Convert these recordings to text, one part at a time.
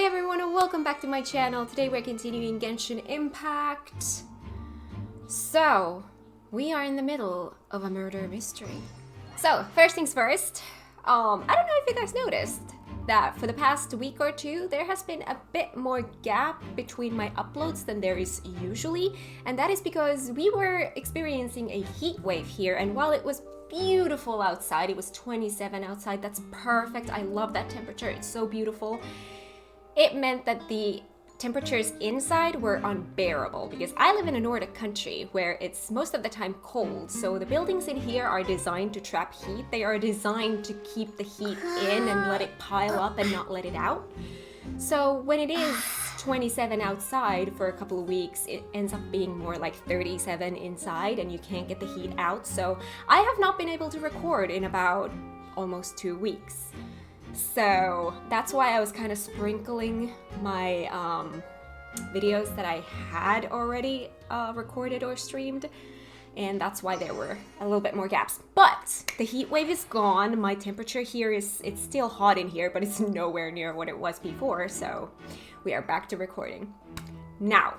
everyone and welcome back to my channel. Today we're continuing Genshin Impact. So, we are in the middle of a murder mystery. So, first things first, I don't know if you guys noticed that for the past week or two, there has been a bit more gap between my uploads than there is usually. And that is because we were experiencing a heat wave here, and while it was beautiful outside, it was 27 outside, that's perfect, I love that temperature, it's so beautiful. It meant that the temperatures inside were unbearable because I live in a Nordic country where it's most of the time cold. So the buildings in here are designed to trap heat. They are designed to keep the heat in and let it pile up and not let it out. So when it is 27 outside for a couple of weeks, it ends up being more like 37 inside and you can't get the heat out. So I have not been able to record in about almost 2 weeks. So that's why I was kind of sprinkling my videos that I had already recorded or streamed, and that's why there were a little bit more gaps. But the heat wave is gone. My temperature here it's still hot in here, but it's nowhere near what it was before, so we are back to recording. Now,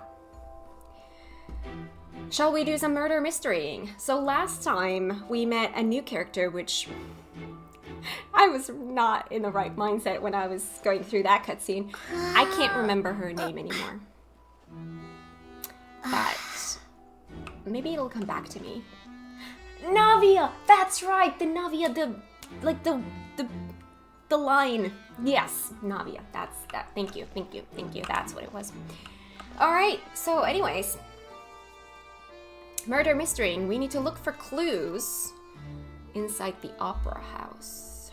shall we do some murder mysterying? So last time we met a new character, which I was not in the right mindset when I was going through that cutscene. I can't remember her name anymore. But maybe it'll come back to me. Navia! That's right! The Navia, the line. Yes, Navia. That's that. Thank you. That's what it was. Alright, so anyways. Murder mysterying. We need to look for clues inside the opera house.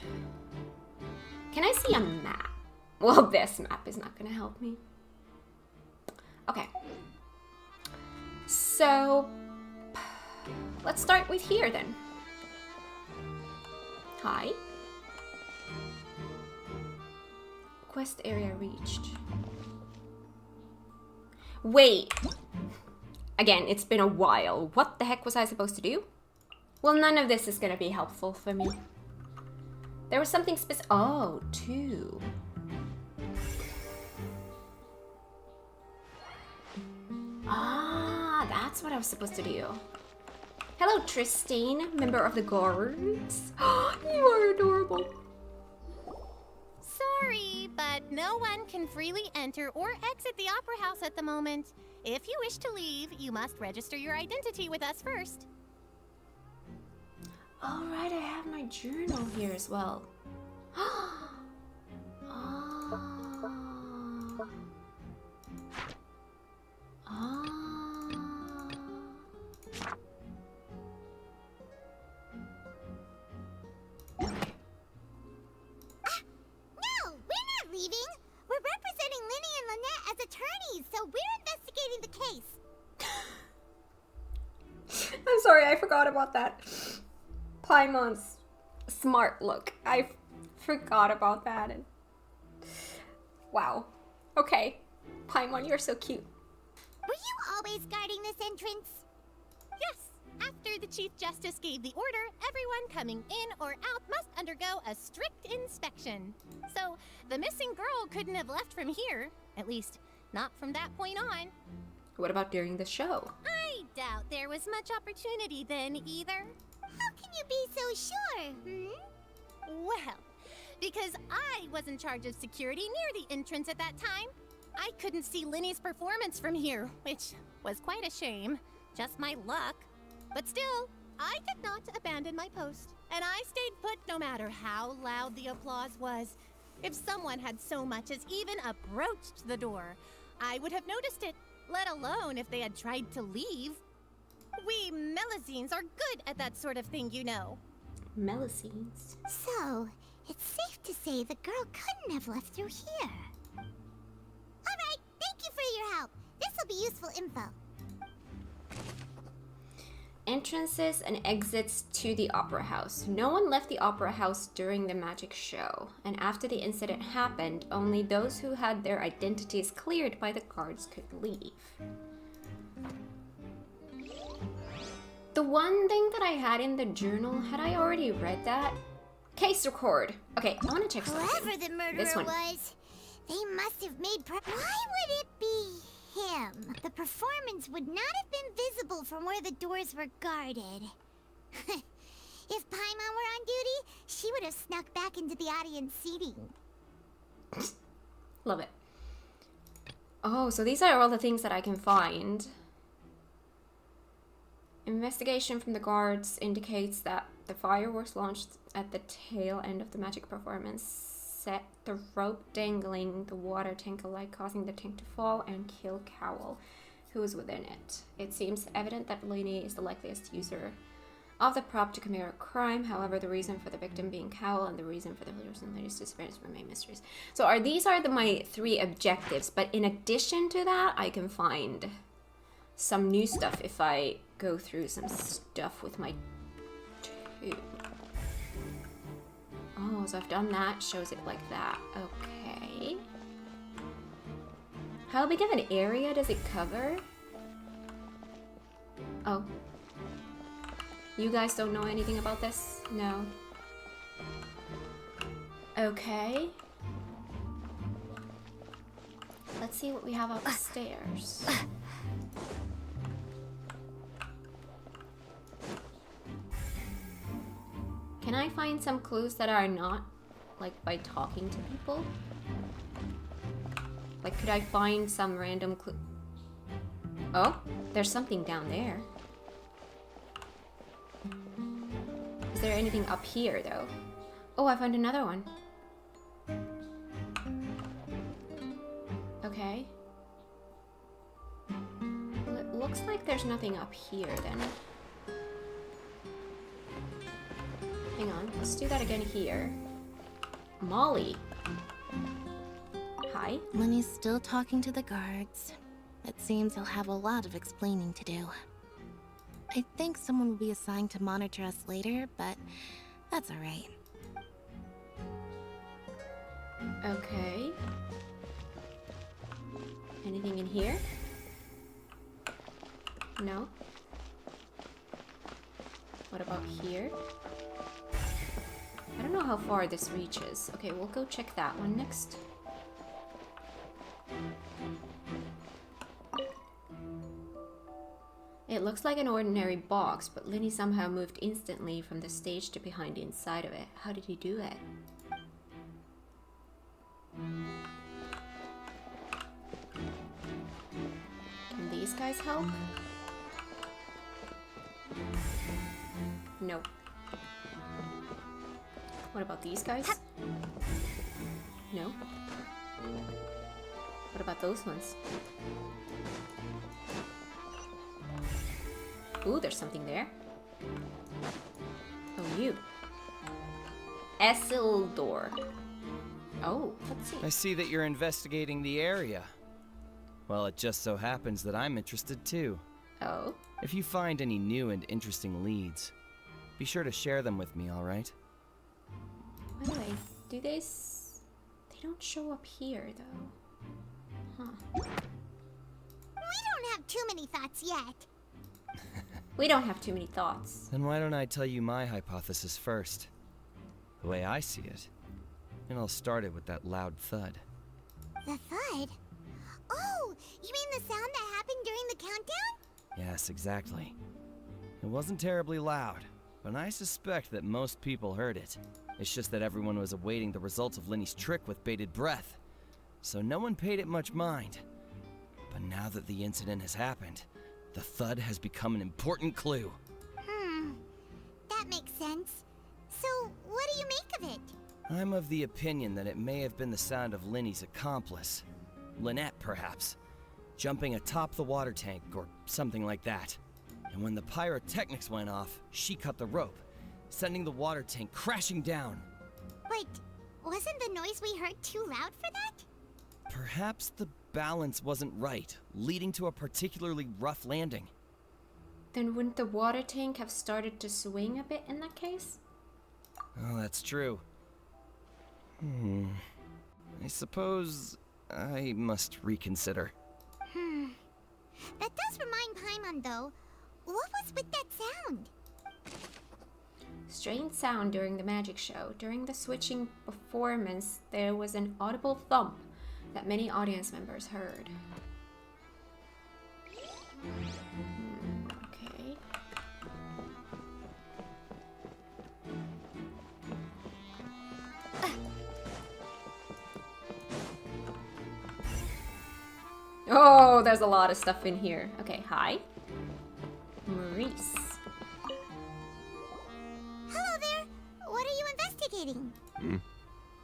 Can I see a map? Well, this map is not gonna help me. Okay. So, let's start with here then. Hi. Quest area reached. Wait. Again, it's been a while. What the heck was I supposed to do? Well, none of this is gonna be helpful for me. There was something specific. Oh, 2. Ah, that's what I was supposed to do. Hello, Tristine, member of the guards. You are adorable. Sorry, but no one can freely enter or exit the opera house at the moment. If you wish to leave, you must register your identity with us first. All right, I have my journal here as well. Oh. Oh. No, we're not leaving. We're representing Linny and Lynette as attorneys, so we're investigating the case. I'm sorry, I forgot about that. Paimon's smart look. I forgot about that. And wow. Okay. Paimon, you're so cute. Were you always guarding this entrance? Yes, after the Chief Justice gave the order, everyone coming in or out must undergo a strict inspection. So, the missing girl couldn't have left from here. At least, not from that point on. What about during the show? I doubt there was much opportunity then either. How can you be so sure? Well, because I was in charge of security near the entrance at that time. I couldn't see Linny's performance from here, which was quite a shame. Just my luck. But still, I did not abandon my post. And I stayed put no matter how loud the applause was. If someone had so much as even approached the door, I would have noticed it, let alone if they had tried to leave. We Melusines are good at that sort of thing, you know. Melusines? So, it's safe to say the girl couldn't have left through here. Alright, thank you for your help. This will be useful info. Entrances and exits to the opera house. No one left the opera house during the magic show, and after the incident happened, only those who had their identities cleared by the guards could leave. The one thing that I had in the journal, had I already read that? Case record. Okay, I want to check something. Whoever the murderer This one. was, They must have made Why would it be him? The performance would not have been visible from where the doors were guarded. If Paimon were on duty, she would have snuck back into the audience seating. Love it. Oh, so these are all the things that I can find. Investigation from the guards indicates that the fireworks launched at the tail end of the magic performance set the rope dangling the water tank alight, causing the tank to fall and kill Cowell, who was within it. It seems evident that Lainey is the likeliest user of the prop to commit a crime. However, the reason for the victim being Cowell and the reason for the person and Lainey's disappearance remain mysteries. So these are my 3 objectives, but in addition to that, I can find some new stuff if I go through some stuff with my 2. Oh, so I've done that. Shows it like that. Okay. How big of an area does it cover? Oh. You guys don't know anything about this? No. Okay. Let's see what we have upstairs. Can I find some clues that are not, like, by talking to people? Like, could I find some random clue? Oh, there's something down there. Is there anything up here, though? Oh, I found another one. Okay. Well, it looks like there's nothing up here, then. Hang on, let's do that again here. Molly. Hi. Lenny's still talking to the guards. It seems he'll have a lot of explaining to do. I think someone will be assigned to monitor us later, but that's alright. Okay. Anything in here? No. What about here? I don't know how far this reaches. Okay, we'll go check that one next. It looks like an ordinary box, but Linny somehow moved instantly from the stage to behind the inside of it. How did he do it? Can these guys help? No. What about these guys? No. What about those ones? Ooh, there's something there. Oh, you. Esildor. Oh, let's see. I see that you're investigating the area. Well, it just so happens that I'm interested too. Oh. If you find any new and interesting leads, be sure to share them with me, alright? By the way, do they don't show up here, though. Huh. We don't have too many thoughts yet. We don't have too many thoughts. Then why don't I tell you my hypothesis first? The way I see it. And I'll start it with that loud thud. The thud? Oh, you mean the sound that happened during the countdown? Yes, exactly. It wasn't terribly loud, but I suspect that most people heard it. It's just that everyone was awaiting the results of Linny's trick with bated breath, so no one paid it much mind. But now that the incident has happened, the thud has become an important clue. That makes sense. So, what do you make of it? I'm of the opinion that it may have been the sound of Linny's accomplice. Lynette, perhaps. Jumping atop the water tank, or something like that. And when the pyrotechnics went off, she cut the rope, sending the water tank crashing down. But wasn't the noise we heard too loud for that? Perhaps the balance wasn't right, leading to a particularly rough landing. Then wouldn't the water tank have started to swing a bit in that case? Oh, that's true. I suppose I must reconsider. That does remind Paimon, though. What was with that sound? Strange sound during the magic show. During the switching performance, there was an audible thump, that many audience members heard. Okay. Oh, there's a lot of stuff in here. Okay, hi. Maurice. Hello there. What are you investigating?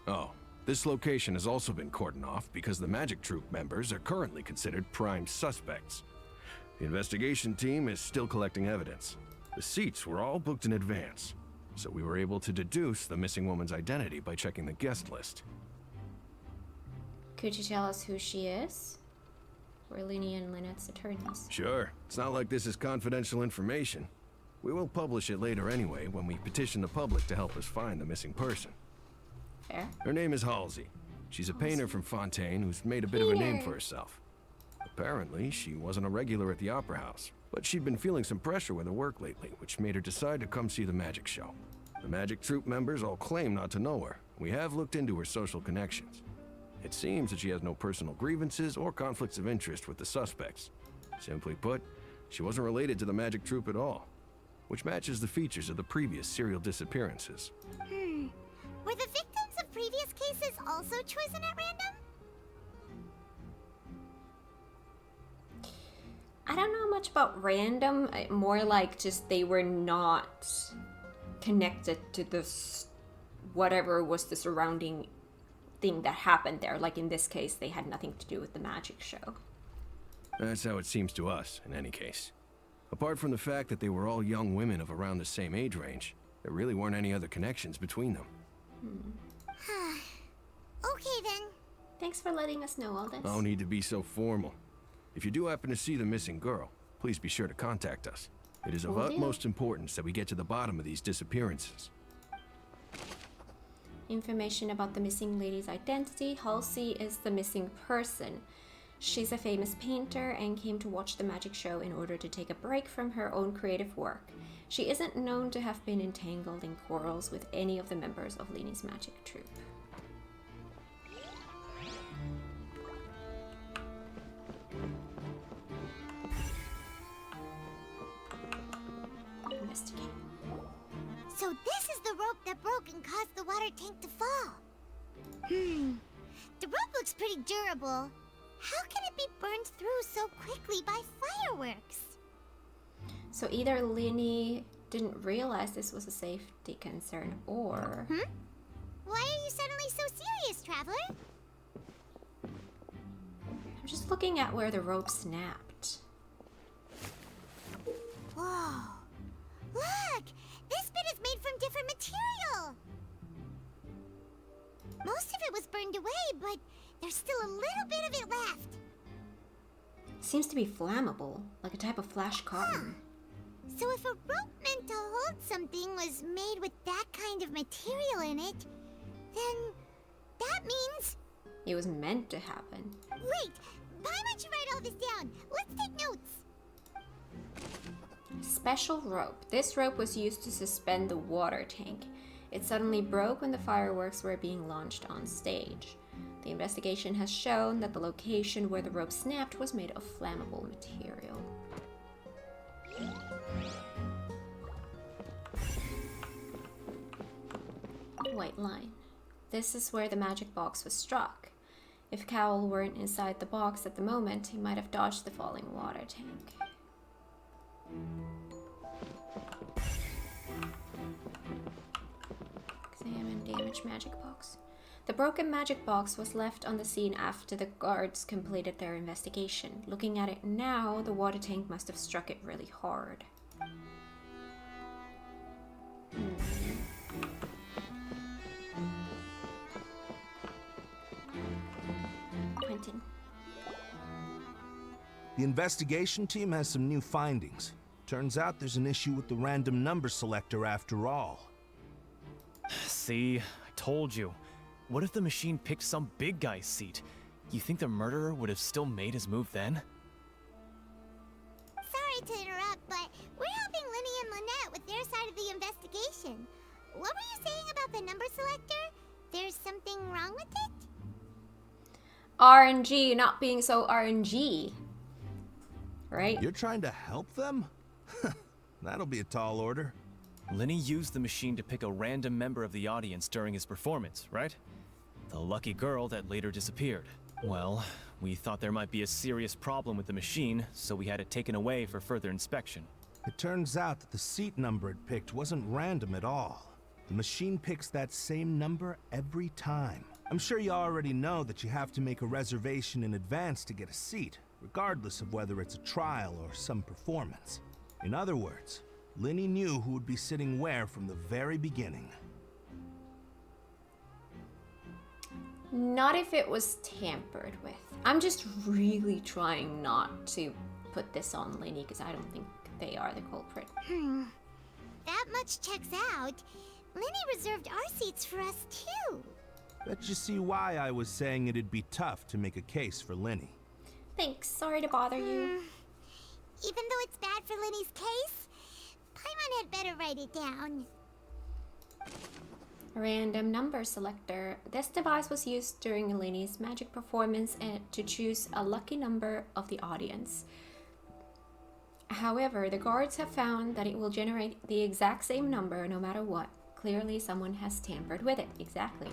Oh, this location has also been cordoned off because the Magic Troop members are currently considered prime suspects. The investigation team is still collecting evidence. The seats were all booked in advance, so we were able to deduce the missing woman's identity by checking the guest list. Could you tell us who she is? We're Linny and Lynette's attorneys. Sure, it's not like this is confidential information. We will publish it later anyway when we petition the public to help us find the missing person. Fair. Her name is Halsey. She's a painter from Fontaine who's made a bit of a name for herself. Apparently, she wasn't a regular at the Opera House, but she'd been feeling some pressure with her work lately, which made her decide to come see the magic show. The Magic Troop members all claim not to know her. We have looked into her social connections. It seems that she has no personal grievances or conflicts of interest with the suspects. Simply put, she wasn't related to the Magic Troop at all, which matches the features of the previous serial disappearances. Were the victims of previous cases also chosen at random? I don't know much about random, more like just they were not connected to this, whatever was the surrounding thing that happened there. Like in this case, they had nothing to do with the magic show. That's how it seems to us, in any case. Apart from the fact that they were all young women of around the same age range, there really weren't any other connections between them. Okay then. Thanks for letting us know all this. No need to be so formal. If you do happen to see the missing girl, please be sure to contact us. It is of Will do. utmost importance that we get to the bottom of these disappearances. Information about the missing lady's identity. Halsey is the missing person. She's a famous painter and came to watch the magic show in order to take a break from her own creative work. She isn't known to have been entangled in quarrels with any of the members of Linny's magic troupe. Investigate. So this is the rope that broke and caused the water tank to fall. The rope looks pretty durable. How can it be burned through so quickly by fireworks? So either Linny didn't realize this was a safety concern, or... Why are you suddenly so serious, Traveler? I'm just looking at where the rope snapped. Whoa. Look! This bit is made from different material! Most of it was burned away, but there's still a little bit of it left. Seems to be flammable, like a type of flash cotton. So if a rope meant to hold something was made with that kind of material in it, then that means... It was meant to happen. Wait! Why don't you write all this down? Let's take notes! Special rope. This rope was used to suspend the water tank. It suddenly broke when the fireworks were being launched on stage. The investigation has shown that the location where the rope snapped was made of flammable material. White line. This is where the magic box was struck. If Cowl weren't inside the box at the moment, he might have dodged the falling water tank. Examine damaged magic box. The broken magic box was left on the scene after the guards completed their investigation. Looking at it now, the water tank must have struck it really hard. Quentin. The investigation team has some new findings. Turns out there's an issue with the random number selector after all. See, I told you. What if the machine picked some big guy's seat? You think the murderer would have still made his move then? Sorry to interrupt, but we're helping Linny and Lynette with their side of the investigation. What were you saying about the number selector? There's something wrong with it? RNG, not being so RNG. Right? You're trying to help them? That'll be a tall order. Lenny used the machine to pick a random member of the audience during his performance, right? The lucky girl that later disappeared. Well, we thought there might be a serious problem with the machine, so we had it taken away for further inspection. It turns out that the seat number it picked wasn't random at all. The machine picks that same number every time. I'm sure you already know that you have to make a reservation in advance to get a seat, regardless of whether it's a trial or some performance. In other words, Lenny knew who would be sitting where from the very beginning. Not if it was tampered with. I'm just really trying not to put this on Lenny because I don't think they are the culprit. That much checks out. Lenny reserved our seats for us too. Bet you see why I was saying it'd be tough to make a case for Lenny. Thanks, sorry to bother you. Even though it's bad for Lenny's case, Paimon had better write it down. Random number selector. This device was used during Lenny's magic performance to choose a lucky number of the audience. However, the guards have found that it will generate the exact same number no matter what. Clearly, someone has tampered with it. Exactly.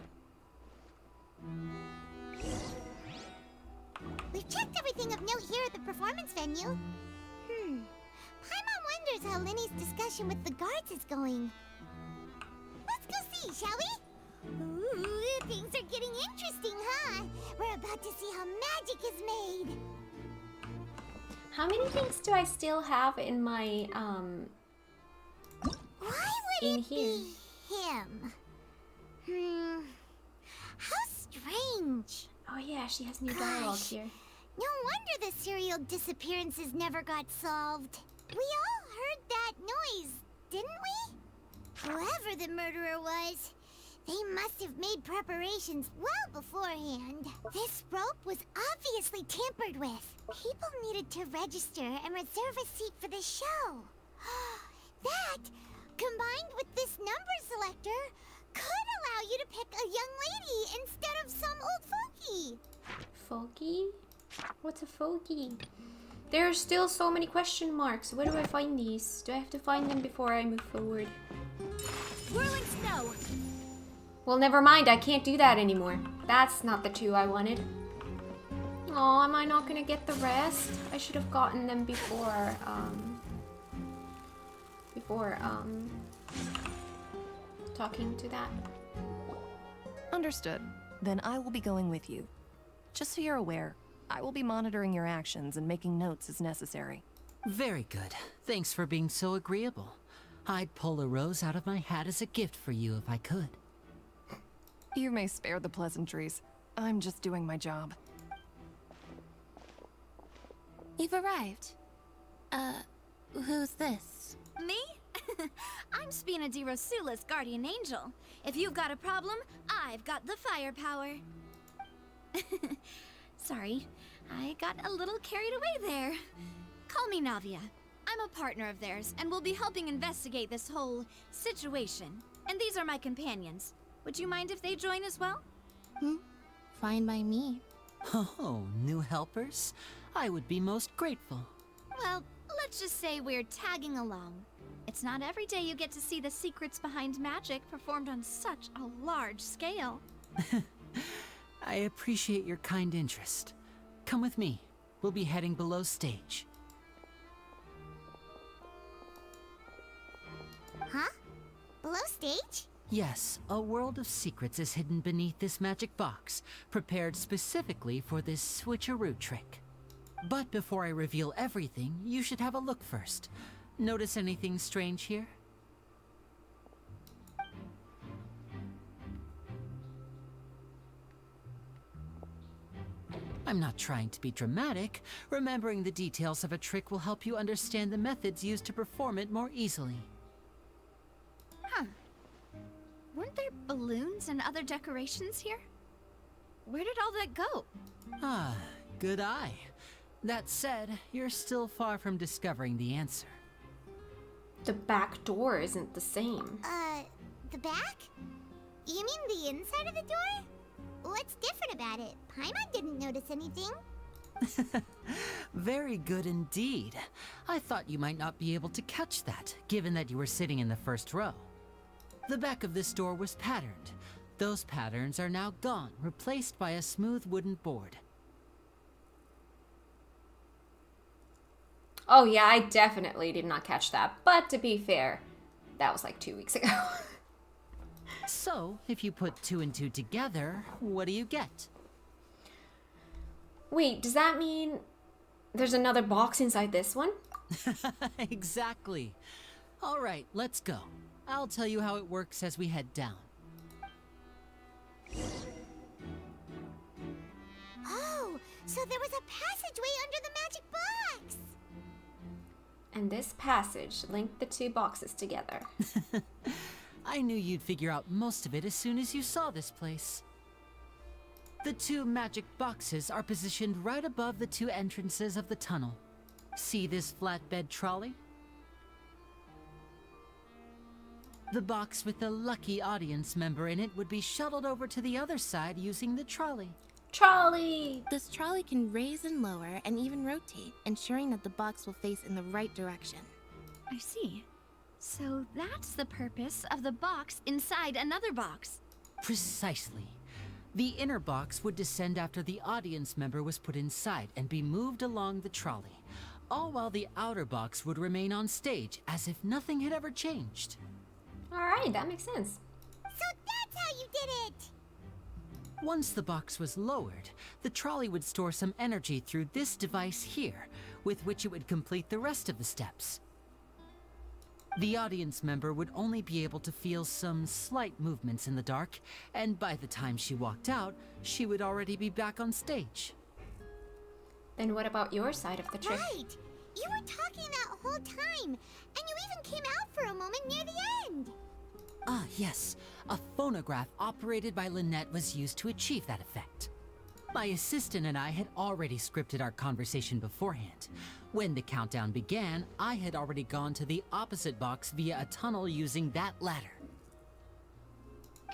We've checked everything of note here at the performance venue. Paimon wonders how Lenny's discussion with the guards is going. Let's go see, shall we? Ooh, things are getting interesting, huh? We're about to see how magic is made. How many things do I still have in my, Why would in it here? be him? How strange. Oh yeah, she has new dialogue here. No wonder the serial disappearances never got solved. We all heard that noise, didn't we? Whoever the murderer was, they must have made preparations well beforehand. This rope was obviously tampered with. People needed to register and reserve a seat for the show. That, combined with this number selector, could allow you to pick a young lady instead of some old fogey. Fogey? What's a fogey? There are still so many question marks. Where do I find these? Do I have to find them before I move forward? Whirling snow. Well, never mind. I can't do that anymore. That's not the two I wanted. Oh, am I not gonna get the rest? I should have gotten them before, talking to that. Understood. Then I will be going with you. Just so you're aware, I will be monitoring your actions and making notes as necessary. Very good. Thanks for being so agreeable. I'd pull a rose out of my hat as a gift for you if I could. You may spare the pleasantries. I'm just doing my job. You've arrived. Who's this? Me? I'm Spina di Rosula's guardian angel. If you've got a problem, I've got the firepower. Sorry, I got a little carried away there. Call me Navia. I'm a partner of theirs, and we'll be helping investigate this whole situation. And these are my companions. Would you mind if they join as well? Fine by me. Oh, new helpers? I would be most grateful. Well, let's just say we're tagging along. It's not every day you get to see the secrets behind magic performed on such a large scale. I appreciate your kind interest. Come with me. We'll be heading below stage. Huh? Below stage? Yes, a world of secrets is hidden beneath this magic box, prepared specifically for this switcheroo trick. But before I reveal everything, you should have a look first. Notice anything strange here? I'm not trying to be dramatic. Remembering the details of a trick will help you understand the methods used to perform it more easily. Huh. Weren't there balloons and other decorations here? Where did all that go? Ah, good eye. That said, you're still far from discovering the answer. The back door isn't the same. The back? You mean the inside of the door? What's different about it? Paimon didn't notice anything. Very good indeed. I thought you might not be able to catch that, given that you were sitting in the first row. The back of this door was patterned. Those patterns are now gone, replaced by a smooth wooden board. Oh yeah, I definitely did not catch that. But to be fair, that was like 2 weeks ago. So, if you put 2 and 2 together, what do you get? Wait, does that mean there's another box inside this one? Exactly. All right, let's go. I'll tell you how it works as we head down. Oh, so there was a passageway under the magic box! And this passage linked the 2 boxes together. I knew you'd figure out most of it as soon as you saw this place. The 2 magic boxes are positioned right above the 2 entrances of the tunnel. See this flatbed trolley? The box with the lucky audience member in it would be shuttled over to the other side using the trolley. Trolley! This trolley can raise and lower and even rotate, ensuring that the box will face in the right direction. I see. So that's the purpose of the box inside another box. Precisely. The inner box would descend after the audience member was put inside and be moved along the trolley, all while the outer box would remain on stage as if nothing had ever changed. Alright, that makes sense. So that's how you did it! Once the box was lowered, the trolley would store some energy through this device here, with which it would complete the rest of the steps. The audience member would only be able to feel some slight movements in the dark, and by the time she walked out, she would already be back on stage. Then what about your side of the trick? Right! You were talking that whole time, and you even came out for a moment near the end! Ah, yes. A phonograph operated by Lynette was used to achieve that effect. My assistant and I had already scripted our conversation beforehand. When the countdown began, I had already gone to the opposite box via a tunnel using that ladder.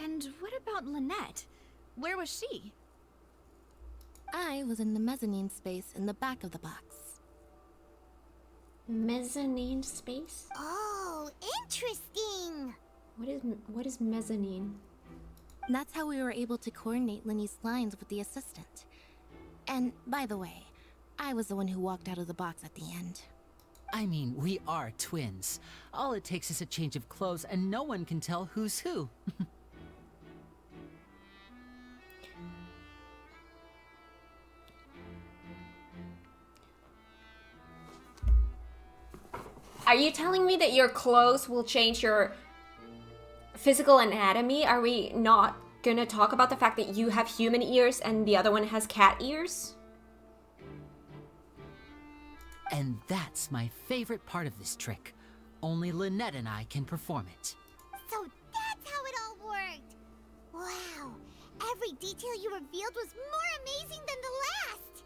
And what about Lynette? Where was she? I was in the mezzanine space in the back of the box. Mezzanine space? Oh, interesting! What is mezzanine? That's how we were able to coordinate Linny's lines with the assistant. And by the way, I was the one who walked out of the box at the end. I mean, we are twins. All it takes is a change of clothes and no one can tell who's who. Are you telling me that your clothes will change your physical anatomy? Are we not gonna talk about the fact that you have human ears and the other one has cat ears? And that's my favorite part of this trick. Only Lynette and I can perform it. So that's how it all worked! Wow, every detail you revealed was more amazing than the last!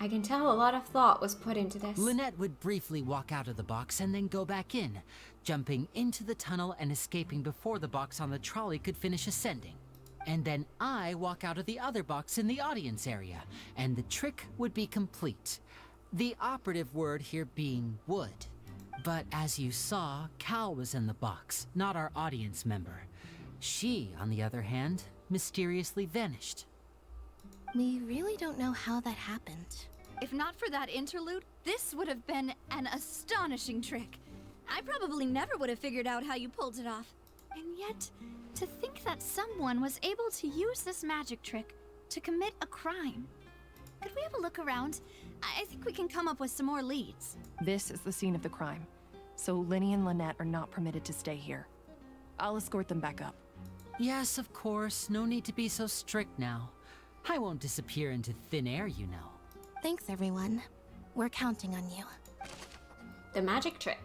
I can tell a lot of thought was put into this. Lynette would briefly walk out of the box and then go back in, jumping into the tunnel and escaping before the box on the trolley could finish ascending. And then I walk out of the other box in the audience area, and the trick would be complete. The operative word here being would. But as you saw, Cal was in the box, not our audience member. She, on the other hand, mysteriously vanished. We really don't know how that happened. If not for that interlude, this would have been an astonishing trick. I probably never would have figured out how you pulled it off. And yet, to think that someone was able to use this magic trick to commit a crime. Could we have a look around? I think we can come up with some more leads. This is the scene of the crime, so Linny and Lynette are not permitted to stay here. I'll escort them back up. Yes, of course. No need to be so strict now. I won't disappear into thin air, you know. Thanks, everyone. We're counting on you. The magic trick.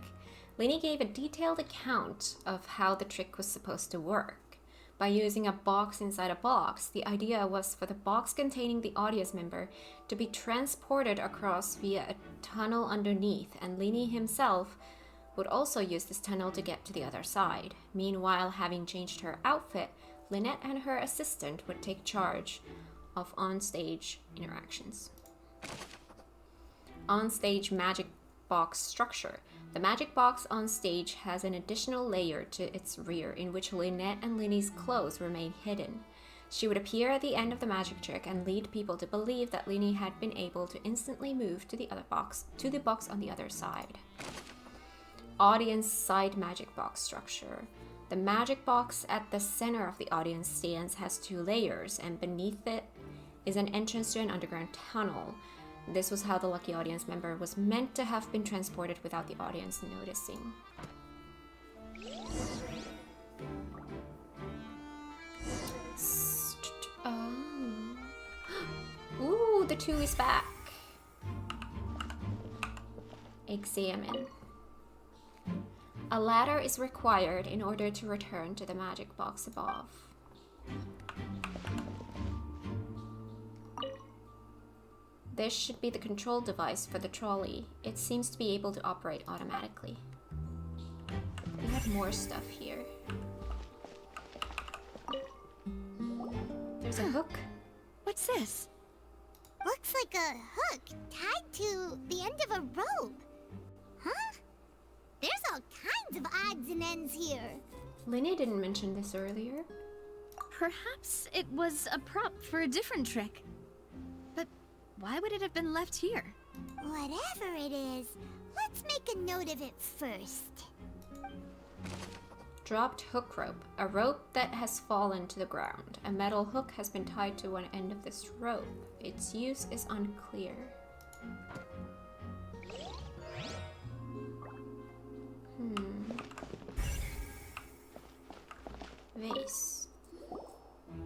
Linny gave a detailed account of how the trick was supposed to work. By using a box inside a box, the idea was for the box containing the audience member to be transported across via a tunnel underneath, and Linny himself would also use this tunnel to get to the other side. Meanwhile, having changed her outfit, Lynette and her assistant would take charge of on-stage interactions. On-stage magic box structure. The magic box on stage has an additional layer to its rear in which Lynette and Linny's clothes remain hidden. She would appear at the end of the magic trick and lead people to believe that Linny had been able to instantly move to the box on the other side. Audience side magic box structure. The magic box at the center of the audience stands has 2 layers, and beneath it is an entrance to an underground tunnel. This was how the lucky audience member was meant to have been transported without the audience noticing. Ooh, the 2 is back. Examine. A ladder is required in order to return to the magic box above. This should be the control device for the trolley. It seems to be able to operate automatically. We have more stuff here. There's a hook. What's this? Looks like a hook tied to the end of a rope. Huh? There's all kinds of odds and ends here. Linny didn't mention this earlier. Perhaps it was a prop for a different trick. But why would it have been left here? Whatever it is, let's make a note of it first. Dropped hook rope. A rope that has fallen to the ground. A metal hook has been tied to one end of this rope. Its use is unclear. Vase.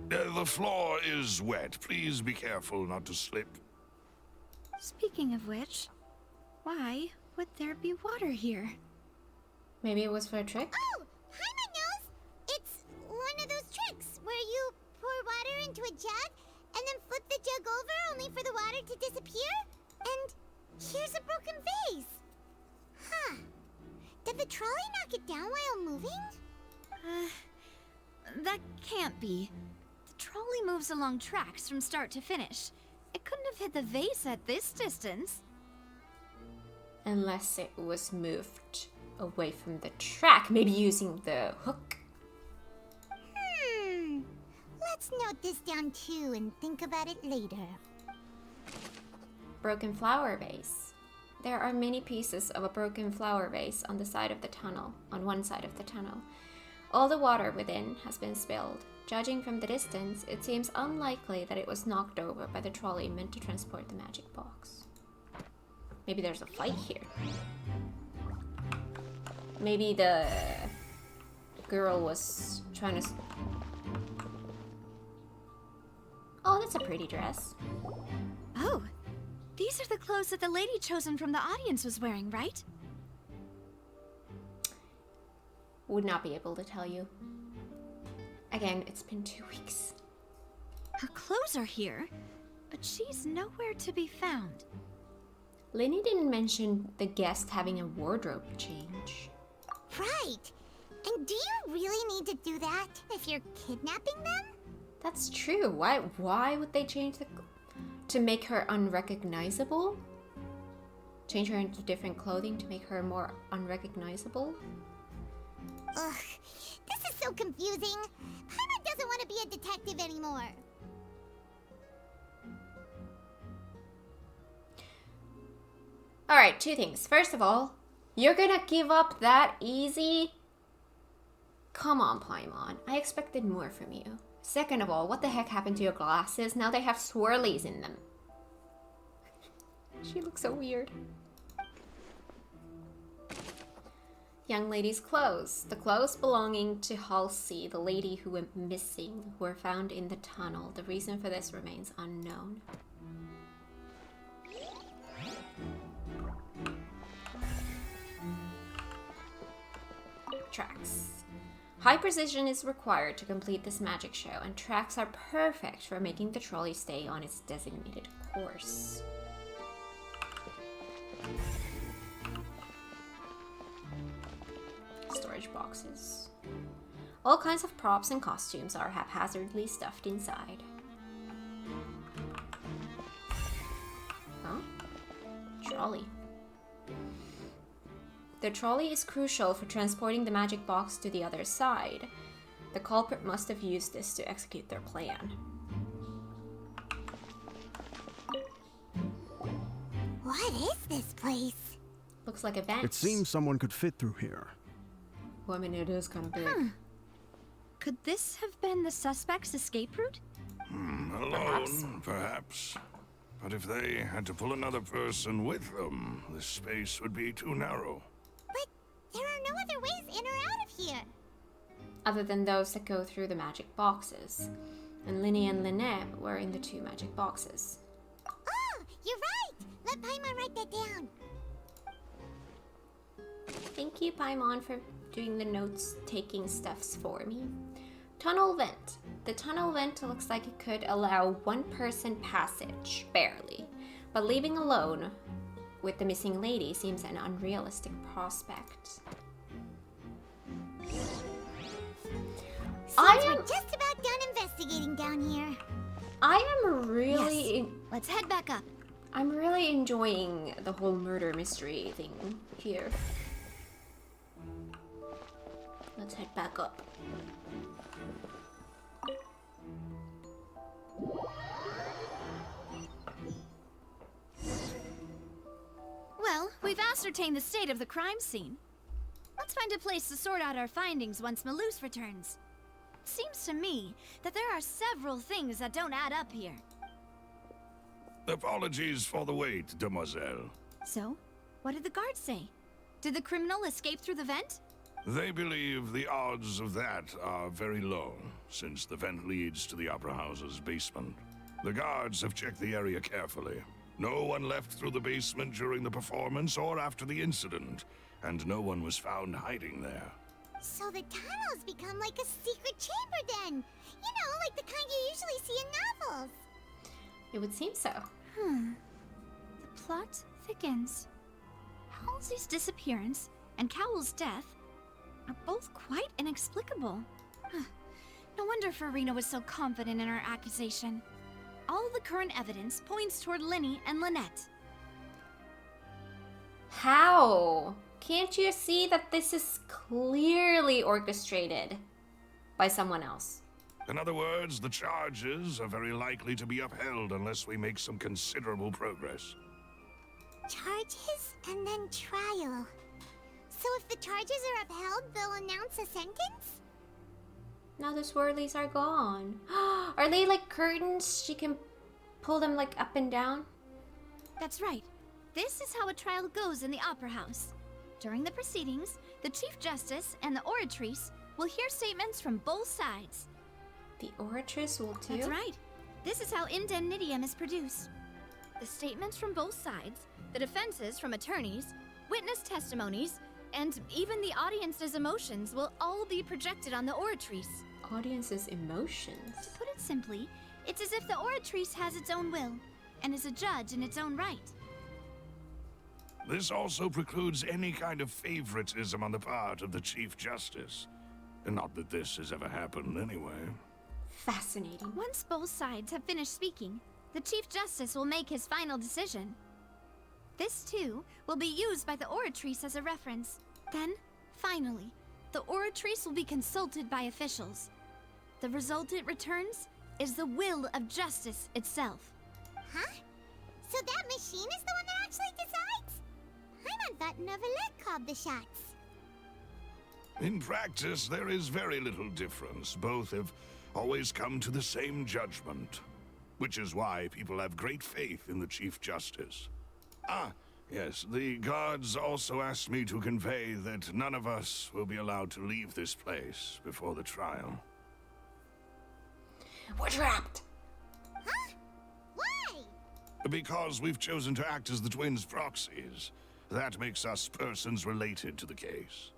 The floor is wet. Please be careful not to slip. Speaking of which, why would there be water here? Maybe it was for a trick? Oh, Paimon knows! It's one of those tricks where you pour water into a jug and then flip the jug over only for the water to disappear. And here's a broken vase. Huh. Did the trolley knock it down while moving? That can't be. The trolley moves along tracks from start to finish. It couldn't have hit the vase at this distance. Unless it was moved away from the track, maybe using the hook. Let's note this down too and think about it later. Broken flower vase. There are many pieces of a broken flower vase on the side of the tunnel, on one side of the tunnel. All the water within has been spilled. Judging from the distance, it seems unlikely that it was knocked over by the trolley meant to transport the magic box. Maybe there's a fight here. Maybe the girl was trying to... Oh, that's a pretty dress. Oh, these are the clothes that the lady chosen from the audience was wearing, right? Would not be able to tell you. Again, it's been 2 weeks. Her clothes are here, but she's nowhere to be found. Linny didn't mention the guest having a wardrobe change. Right. And do you really need to do that if you're kidnapping them? That's true. Why would they change to make her unrecognizable? Change her into different clothing to make her more unrecognizable? Ugh, this is so confusing. Paimon doesn't want to be a detective anymore. Alright, 2 things. First of all, you're gonna give up that easy? Come on, Paimon. I expected more from you. Second of all, what the heck happened to your glasses? Now they have swirlies in them. She looks so weird. Young lady's clothes. The clothes belonging to Halsey, the lady who went missing, were found in the tunnel. The reason for this remains unknown. Tracks. High precision is required to complete this magic show, and tracks are perfect for making the trolley stay on its designated course. Storage boxes. All kinds of props and costumes are haphazardly stuffed inside. Huh? Trolley. The trolley is crucial for transporting the magic box to the other side. The culprit must have used this to execute their plan. What is this place? Looks like a bench. It seems someone could fit through here. Well, I mean, it is kind of big. Could this have been the suspect's escape route? Alone, perhaps. But if they had to pull another person with them, the space would be too narrow. But there are no other ways in or out of here. Other than those that go through the magic boxes. And Linny and Lynette were in the 2 magic boxes. Oh, you're right. Let Paimon write that down. Thank you, Paimon, for doing the notes-taking stuffs for me. Tunnel vent. The tunnel vent looks like it could allow 1-person passage, barely. But leaving alone with the missing lady seems an unrealistic prospect. We're just about done investigating down here. I am really... Yes. Let's head back up. I'm really enjoying the whole murder mystery thing here. Let's head back up. Well, we've ascertained the state of the crime scene. Let's find a place to sort out our findings once Malus returns. Seems to me that there are several things that don't add up here. Apologies for the wait, demoiselle. So, what did the guards say? Did the criminal escape through the vent? They believe the odds of that are very low, since the vent leads to the Opera House's basement. The guards have checked the area carefully. No one left through the basement during the performance or after the incident, and no one was found hiding there. So the tunnels become like a secret chamber then. You know, like the kind you usually see in novels. It would seem so. The plot thickens. Halsey's disappearance and Cowell's death are both quite inexplicable. No wonder Farina was so confident in her accusation. All the current evidence points toward Linny and Lynette. How? Can't you see that this is clearly orchestrated by someone else? In other words, the charges are very likely to be upheld unless we make some considerable progress. Charges and then trial. So if the charges are upheld, they'll announce a sentence? Now the swirlies are gone. Are they like curtains? She can pull them like up and down? That's right. This is how a trial goes in the Opera House. During the proceedings, the Chief Justice and the Oratrice will hear statements from both sides. The Oratrice will too? That's right. This is how indemnitium is produced. The statements from both sides, the defenses from attorneys, witness testimonies, and even the audience's emotions will all be projected on the Oratrice. Audience's emotions? To put it simply, it's as if the Oratrice has its own will, and is a judge in its own right. This also precludes any kind of favoritism on the part of the Chief Justice. Not that this has ever happened anyway. Fascinating. Once both sides have finished speaking, the Chief Justice will make his final decision. This, too, will be used by the Oratrice as a reference. Then, finally, the Oratrice will be consulted by officials. The result it returns is the will of justice itself. Huh? So that machine is the one that actually decides? Paimon thought Neuvillette called the shots. In practice, there is very little difference. Both have always come to the same judgment, which is why people have great faith in the Chief Justice. Ah, yes, the guards also asked me to convey that none of us will be allowed to leave this place before the trial. We're trapped! Huh? Why? Because we've chosen to act as the twins' proxies. That makes us persons related to the case.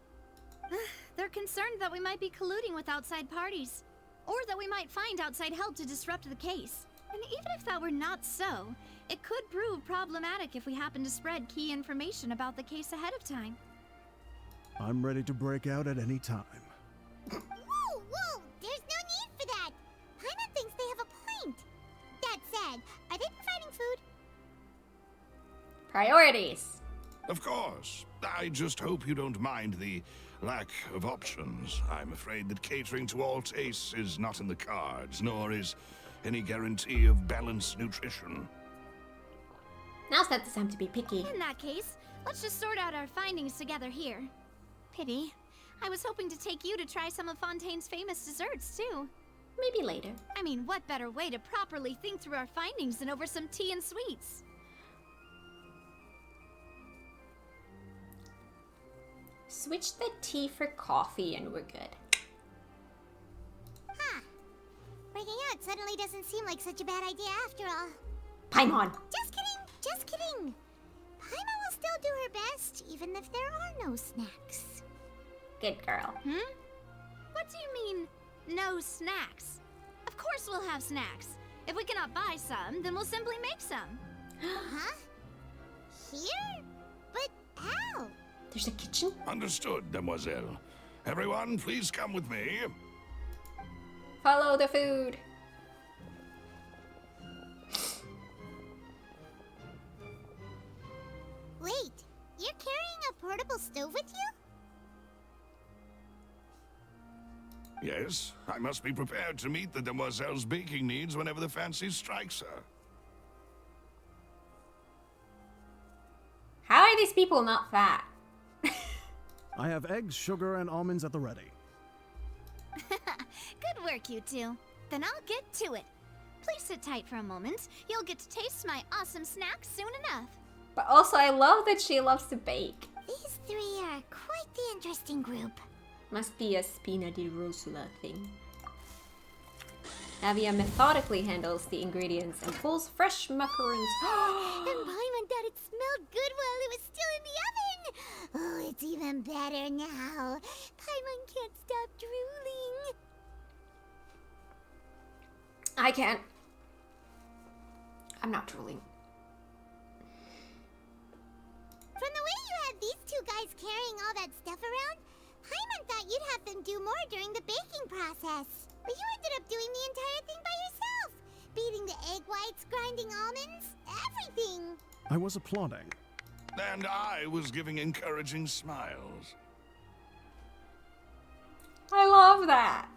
They're concerned that we might be colluding with outside parties, or that we might find outside help to disrupt the case. And even if that were not so, it could prove problematic if we happen to spread key information about the case ahead of time. I'm ready to break out at any time. Whoa, Priorities. Of course. I just hope you don't mind the lack of options. I'm afraid that catering to all tastes is not in the cards, nor is any guarantee of balanced nutrition. Now's not the time to be picky. In that case, let's just sort out our findings together here. Pity. I was hoping to take you to try some of Fontaine's famous desserts, too. Maybe later. I mean, what better way to properly think through our findings than over some tea and sweets? Switch the tea for coffee and we're good. Huh. Breaking out suddenly doesn't seem like such a bad idea after all. Paimon! Just kidding! Just kidding! Paimon will still do her best, even if there are no snacks. Good girl. What do you mean, no snacks? Of course we'll have snacks. If we cannot buy some, then we'll simply make some. Huh? Here? But how? There's a kitchen? Understood, Demoiselle. Everyone, please come with me. Follow the food. Wait, you're carrying a portable stove with you? Yes, I must be prepared to meet the Demoiselle's baking needs whenever the fancy strikes her. How are these people not fat? I have eggs, sugar, and almonds at the ready. Good work, you two. Then I'll get to it. Please sit tight for a moment. You'll get to taste my awesome snack soon enough. But also, I love that she loves to bake. These three are quite the interesting group. Must be a Spina di Rosula thing. Navia methodically handles the ingredients and pulls fresh macaroons. And Paimon thought it smelled good while it was still in the oven! Oh, it's even better now. Paimon can't stop drooling. I can't. I'm not drooling. From the way you had these two guys carrying all that stuff around, Paimon thought you'd have them do more during the baking process. But you ended up doing the entire thing by yourself. Beating the egg whites, grinding almonds, everything. I was applauding. And I was giving encouraging smiles. I love that.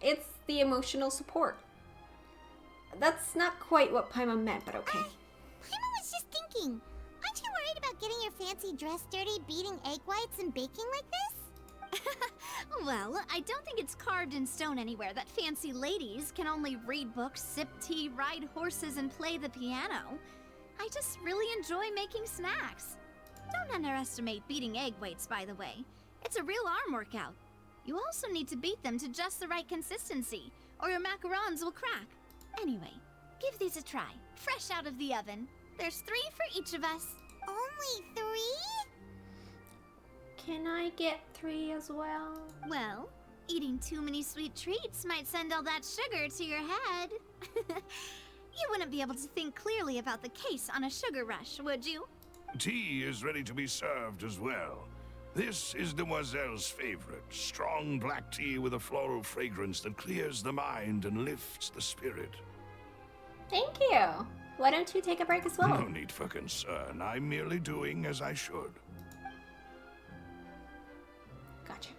It's the emotional support. That's not quite what Paimon meant, but okay. Paimon was just thinking. Aren't you worried about getting your fancy dress dirty, beating egg whites and baking like this? Well, I don't think it's carved in stone anywhere that fancy ladies can only read books, sip tea, ride horses, and play the piano. I just really enjoy making snacks. Don't underestimate beating egg whites, by the way. It's a real arm workout. You also need to beat them to just the right consistency, or your macarons will crack. Anyway, give these a try, fresh out of the oven. There's 3 for each of us. Only 3? Can I get 3 as well? Well, eating too many sweet treats might send all that sugar to your head. You wouldn't be able to think clearly about the case on a sugar rush, would you? Tea is ready to be served as well. This is Demoiselle's favorite, strong black tea with a floral fragrance that clears the mind and lifts the spirit. Thank you. Why don't you take a break as well? No need for concern. I'm merely doing as I should. Gotcha.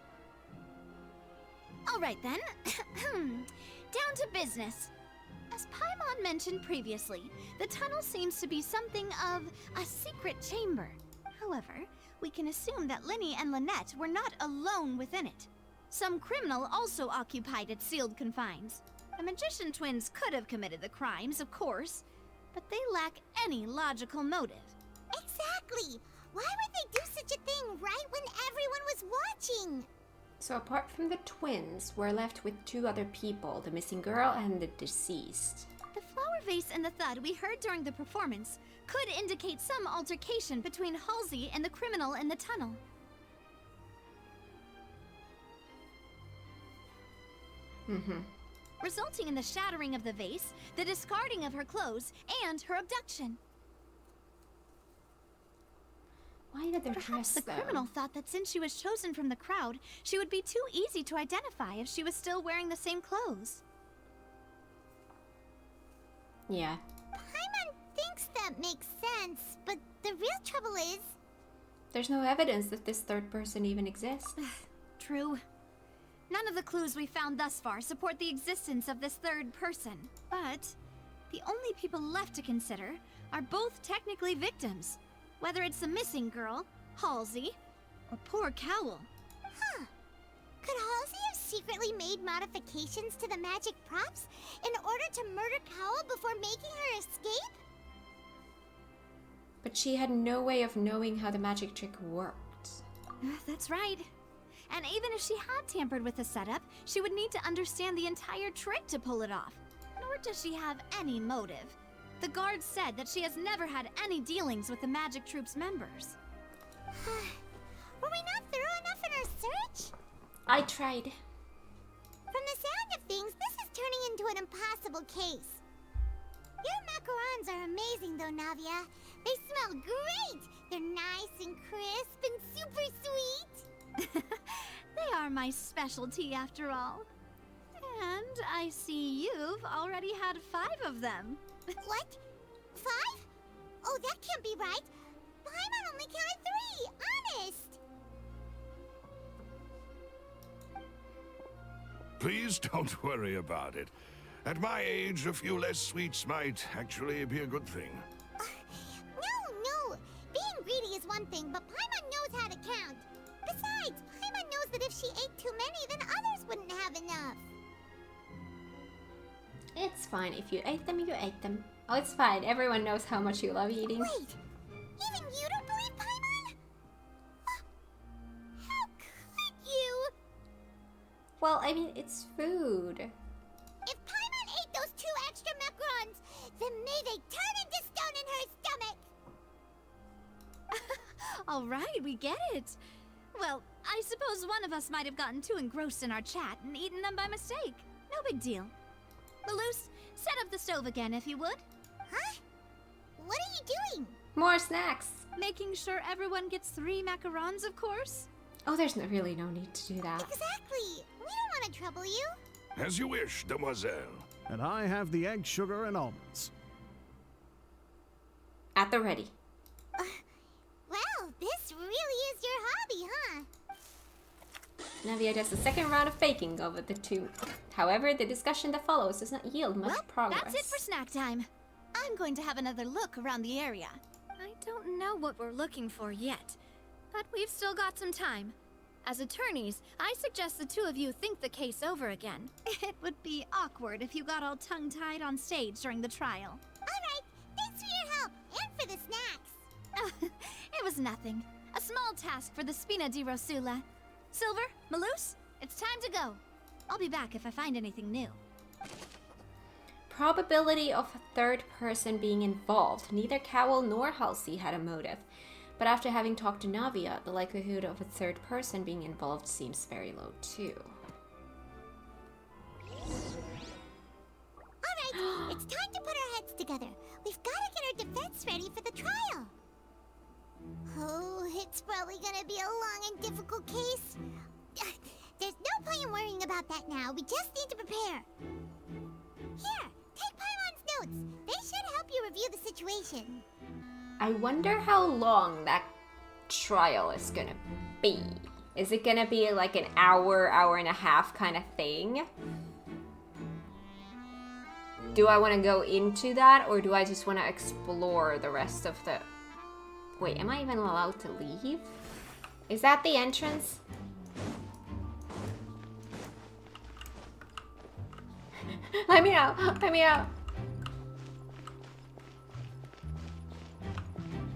All right then. Down to business. As Paimon mentioned previously, the tunnel seems to be something of a secret chamber. However, we can assume that Linny and Lynette were not alone within it. Some criminal also occupied its sealed confines. The magician twins could have committed the crimes, of course, but they lack any logical motive. Exactly! Why would they do such a thing right when everyone was watching? So apart from the twins, we're left with 2 other people, the missing girl and the deceased. The flower vase and the thud we heard during the performance could indicate some altercation between Halsey and the criminal in the tunnel. Resulting in the shattering of the vase, the discarding of her clothes, and her abduction. Why did they dress Perhaps the though? criminal thought that since she was chosen from the crowd, she would be too easy to identify if she was still wearing the same clothes. Yeah. Paimon thinks guess that makes sense, but the real trouble is... There's no evidence that this third person even exists. True. None of the clues we found thus far support the existence of this third person. But the only people left to consider are both technically victims. Whether it's the missing girl, Halsey, or poor Cowl. Huh. Could Halsey have secretly made modifications to the magic props in order to murder Cowl before making her escape? But she had no way of knowing how the magic trick worked. That's right. And even if she had tampered with the setup, she would need to understand the entire trick to pull it off. Nor does she have any motive. The guard said that she has never had any dealings with the magic troop's members. Were we not thorough enough in our search? I tried. From the sound of things, this is turning into an impossible case. Your macarons are amazing though, Navia. They smell great! They're nice and crisp and super sweet! They are my specialty after all. And I see you've already had 5 of them. What? 5? Oh, that can't be right. Paimon only counted 3, honest! Please don't worry about it. At my age, a few less sweets might actually be a good thing. No! Being greedy is one thing, but Paimon knows how to count. Besides, Paimon knows that if she ate too many, then others wouldn't have enough. It's fine. If you ate them, you ate them. Oh, it's fine. Everyone knows how much you love eating. Wait! Even you don't believe Paimon? How could you? Well, I mean, it's food. If Paimon ate those 2 extra macarons, then may they turn into stone in her stomach! All right, we get it. Well, I suppose one of us might have gotten too engrossed in our chat and eaten them by mistake. No big deal. Maloose, set up the stove again if you would. Huh? What are you doing? More snacks. Making sure everyone gets 3 macarons, of course. Oh, there's really no need to do that. Exactly. We don't want to trouble you. As you wish, demoiselle. And I have the egg, sugar, and almonds. At the ready. Well, this really is your hobby, huh? Navia does the second round of baking over the 2. However, the discussion that follows does not yield much progress. That's it for snack time. I'm going to have another look around the area. I don't know what we're looking for yet, but we've still got some time. As attorneys, I suggest the 2 of you think the case over again. It would be awkward if you got all tongue-tied on stage during the trial. Alright, thanks for your help, and for the snacks. It was nothing. A small task for the Spina di Rosula. Silver, Maloose, it's time to go. I'll be back if I find anything new. Probability of a third person being involved. Neither Cowl nor Halsey had a motive. But after having talked to Navia, the likelihood of a third person being involved seems very low too. Alright, it's time to put our heads together. We've got to get our defense ready for the trial. Oh, it's probably gonna be a long and difficult case. There's no point in worrying about that now. We just need to prepare. Here, take Paimon's notes. They should help you review the situation. I wonder how long that trial is gonna be. Is it gonna be like an hour, hour and a half kind of thing? Do I want to go into that, or do I just want to explore the rest of the... Wait, am I even allowed to leave? Is that the entrance? Let me out! Let me out!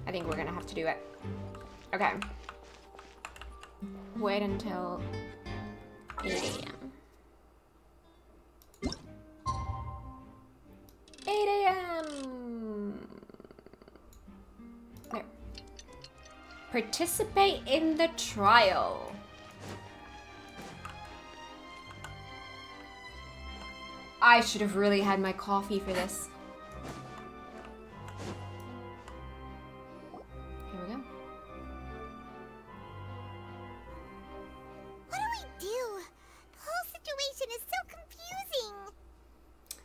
I think we're gonna have to do it. Okay. Wait until 8 a.m. 8 a.m. There. Participate in the trial. I should have really had my coffee for this. Here we go. What do we do? The whole situation is so confusing.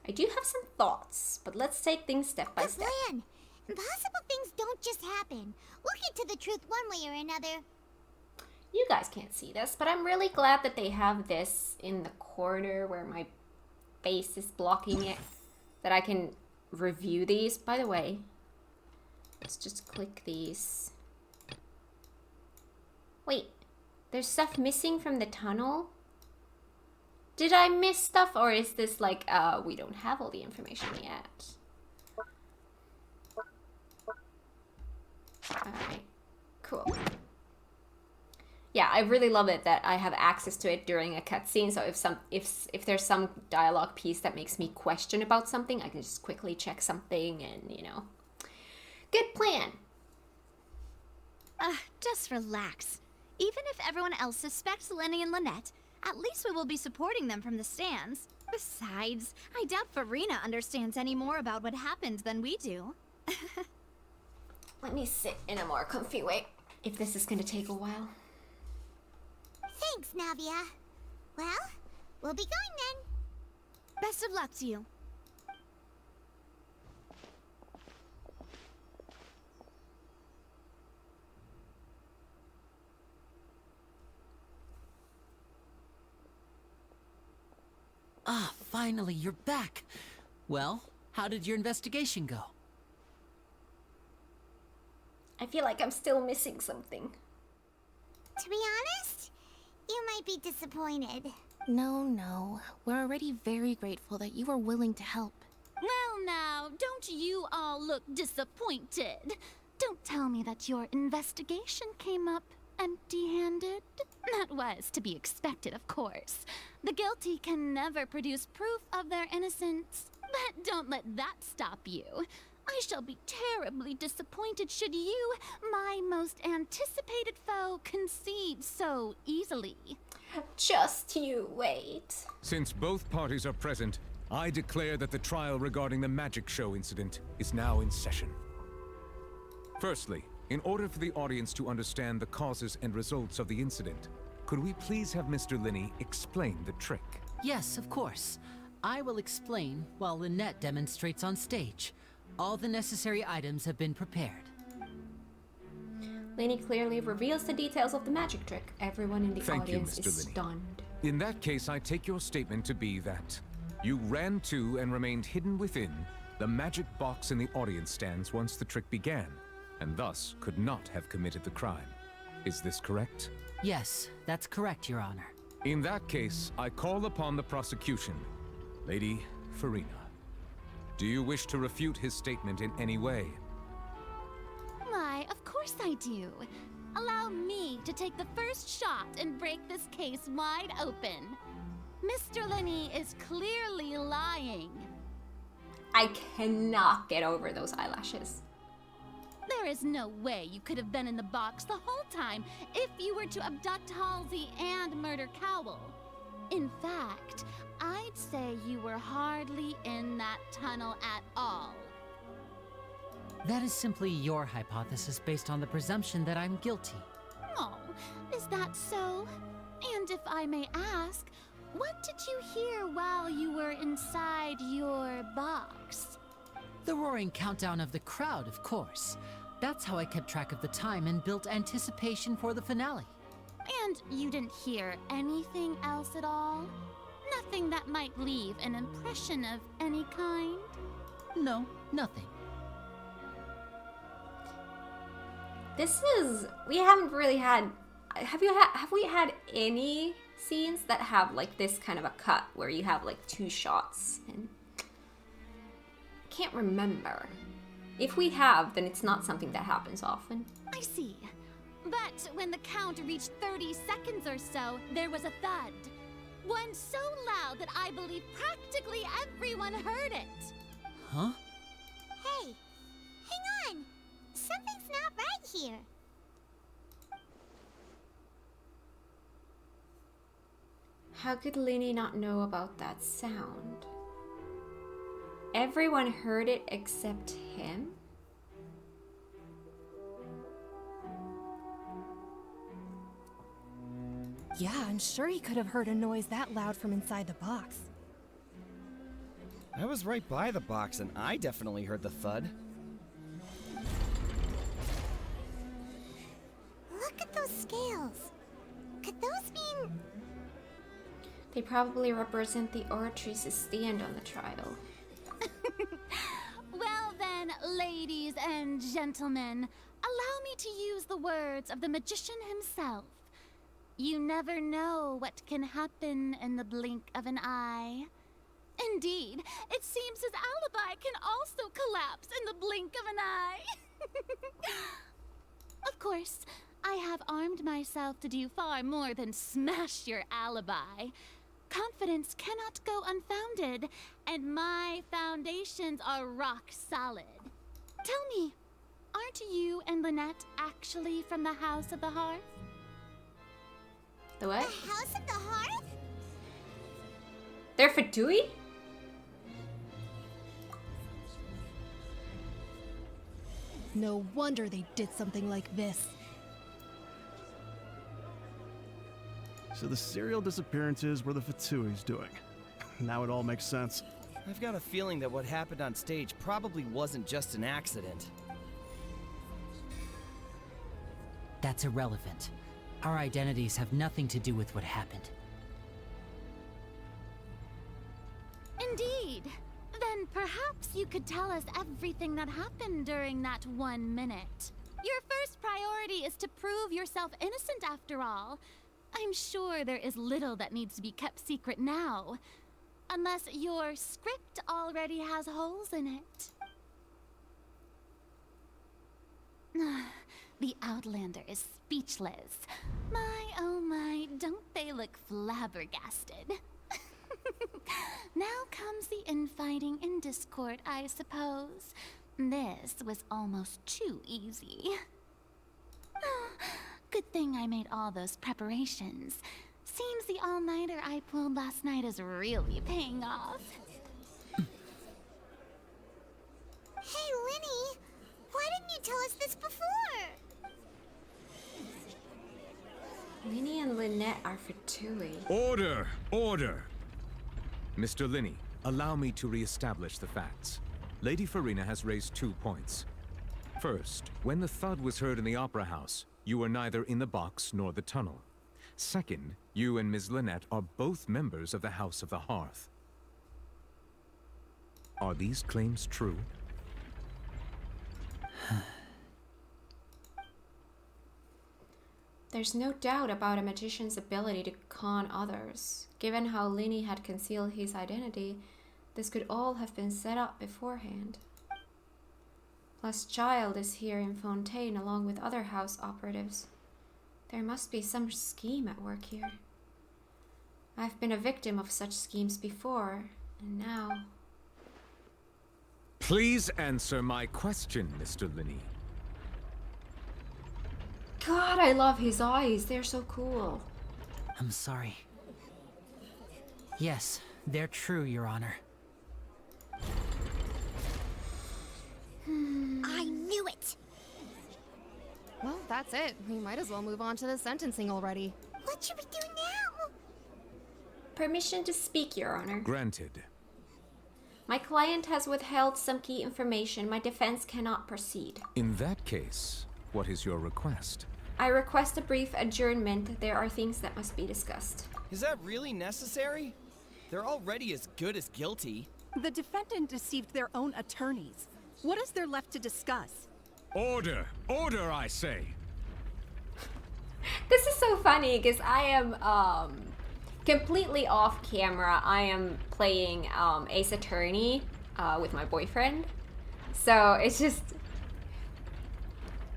I do have some thoughts, but let's take things step by The step. plan. Impossible things don't just happen. We'll get to the truth one way or another. You guys can't see this, but I'm really glad that they have this in the corner where my face is blocking it, that I can review these. By the way, let's just click these. Wait, there's stuff missing from the tunnel? Did I miss stuff, or is this like, we don't have all the information yet? Alright, cool. Yeah, I really love it that I have access to it during a cutscene, so if there's some dialogue piece that makes me question about something, I can just quickly check something and, you know. Good plan. Just relax. Even if everyone else suspects Lenny and Lynette, at least we will be supporting them from the stands. Besides, I doubt Farina understands any more about what happened than we do. Let me sit in a more comfy way, if this is gonna take a while. Thanks, Navia. Well, we'll be going then. Best of luck to you. Ah, finally, you're back. Well, how did your investigation go? I feel like I'm still missing something. To be honest, you might be disappointed. No. We're already very grateful that you were willing to help. Well now, don't you all look disappointed? Don't tell me that your investigation came up empty-handed. That was to be expected, of course. The guilty can never produce proof of their innocence. But don't let that stop you. I shall be terribly disappointed should you, my most anticipated foe, concede so easily. Just you wait. Since both parties are present, I declare that the trial regarding the magic show incident is now in session. Firstly, in order for the audience to understand the causes and results of the incident, could we please have Mr. Linney explain the trick? Yes, of course. I will explain while Lynette demonstrates on stage. All the necessary items have been prepared. Lenny clearly reveals the details of the magic trick. Everyone in the audience is stunned. In that case, I take your statement to be that you ran to and remained hidden within the magic box in the audience stands once the trick began, and thus could not have committed the crime. Is this correct? Yes, that's correct, Your Honor. In that case, I call upon the prosecution. Lady Farina, do you wish to refute his statement in any way? Why, of course I do. Allow me to take the first shot and break this case wide open. Mr. Linney is clearly lying. I cannot get over those eyelashes. There is no way you could have been in the box the whole time if you were to abduct Halsey and murder Cowell. In fact, I'd say you were hardly in that tunnel at all. That is simply your hypothesis based on the presumption that I'm guilty. Oh, is that so? And if I may ask, what did you hear while you were inside your box? The roaring countdown of the crowd, of course. That's how I kept track of the time and built anticipation for the finale. And you didn't hear anything else at all? Nothing that might leave an impression of any kind? No, nothing. We haven't really had, have we had any scenes that have like this kind of a cut where you have like two shots? And I can't remember. If we have, then it's not something that happens often. I see. But when the count reached 30 seconds or so, there was a thud. One so loud that I believe practically everyone heard it. Huh? Hey, hang on. Something's not right here. How could Lenny not know about that sound? Everyone heard it except him? Yeah, I'm sure he could have heard a noise that loud from inside the box. I was right by the box and I definitely heard the thud. those mean... They probably represent the arteries that stand on the trial. Well then, ladies and gentlemen, allow me to use the words of the magician himself. You never know what can happen in the blink of an eye. Indeed, it seems his alibi can also collapse in the blink of an eye. Of course, I have armed myself to do far more than smash your alibi. Confidence cannot go unfounded, and my foundations are rock solid. Tell me, aren't you and Lynette actually from the House of the Hearth? The what? The House of the Hearth? They're Fatui? No wonder they did something like this. So the serial disappearances were the Fatui's doing. Now it all makes sense. I've got a feeling that what happened on stage probably wasn't just an accident. That's irrelevant. Our identities have nothing to do with what happened. Indeed. Then perhaps you could tell us everything that happened during that 1 minute. Your first priority is to prove yourself innocent after all. I'm sure there is little that needs to be kept secret now. Unless your script already has holes in it. The Outlander is speechless. My, oh my, don't they look flabbergasted? Now comes the infighting and discord, I suppose. This was almost too easy. Good thing I made all those preparations. Seems the all-nighter I pulled last night is really paying off. Hey, Linny! Why didn't you tell us this before? Linny and Lynette are Fatui. Order! Order! Mr. Linney, allow me to re-establish the facts. Lady Farina has raised 2 points. First, when the thud was heard in the Opera House, you were neither in the box nor the tunnel. Second, you and Ms. Lynette are both members of the House of the Hearth. Are these claims true? There's no doubt about a magician's ability to con others. Given how Linny had concealed his identity, this could all have been set up beforehand. Plus, Child is here in Fontaine along with other house operatives. There must be some scheme at work here. I've been a victim of such schemes before, and now... Please answer my question, Mr. Linney. God, I love his eyes. They're so cool. I'm sorry. Yes, they're true, Your Honor. I knew it! Well, that's it. We might as well move on to the sentencing already. What should we do now? Permission to speak, Your Honor. Granted. My client has withheld some key information. My defense cannot proceed. In that case, what is your request? I request a brief adjournment. There are things that must be discussed. Is that really necessary? They're already as good as guilty. The defendant deceived their own attorneys. What is there left to discuss? Order! Order, I say! This is so funny because I am completely off camera. I am playing Ace Attorney with my boyfriend. So it's just,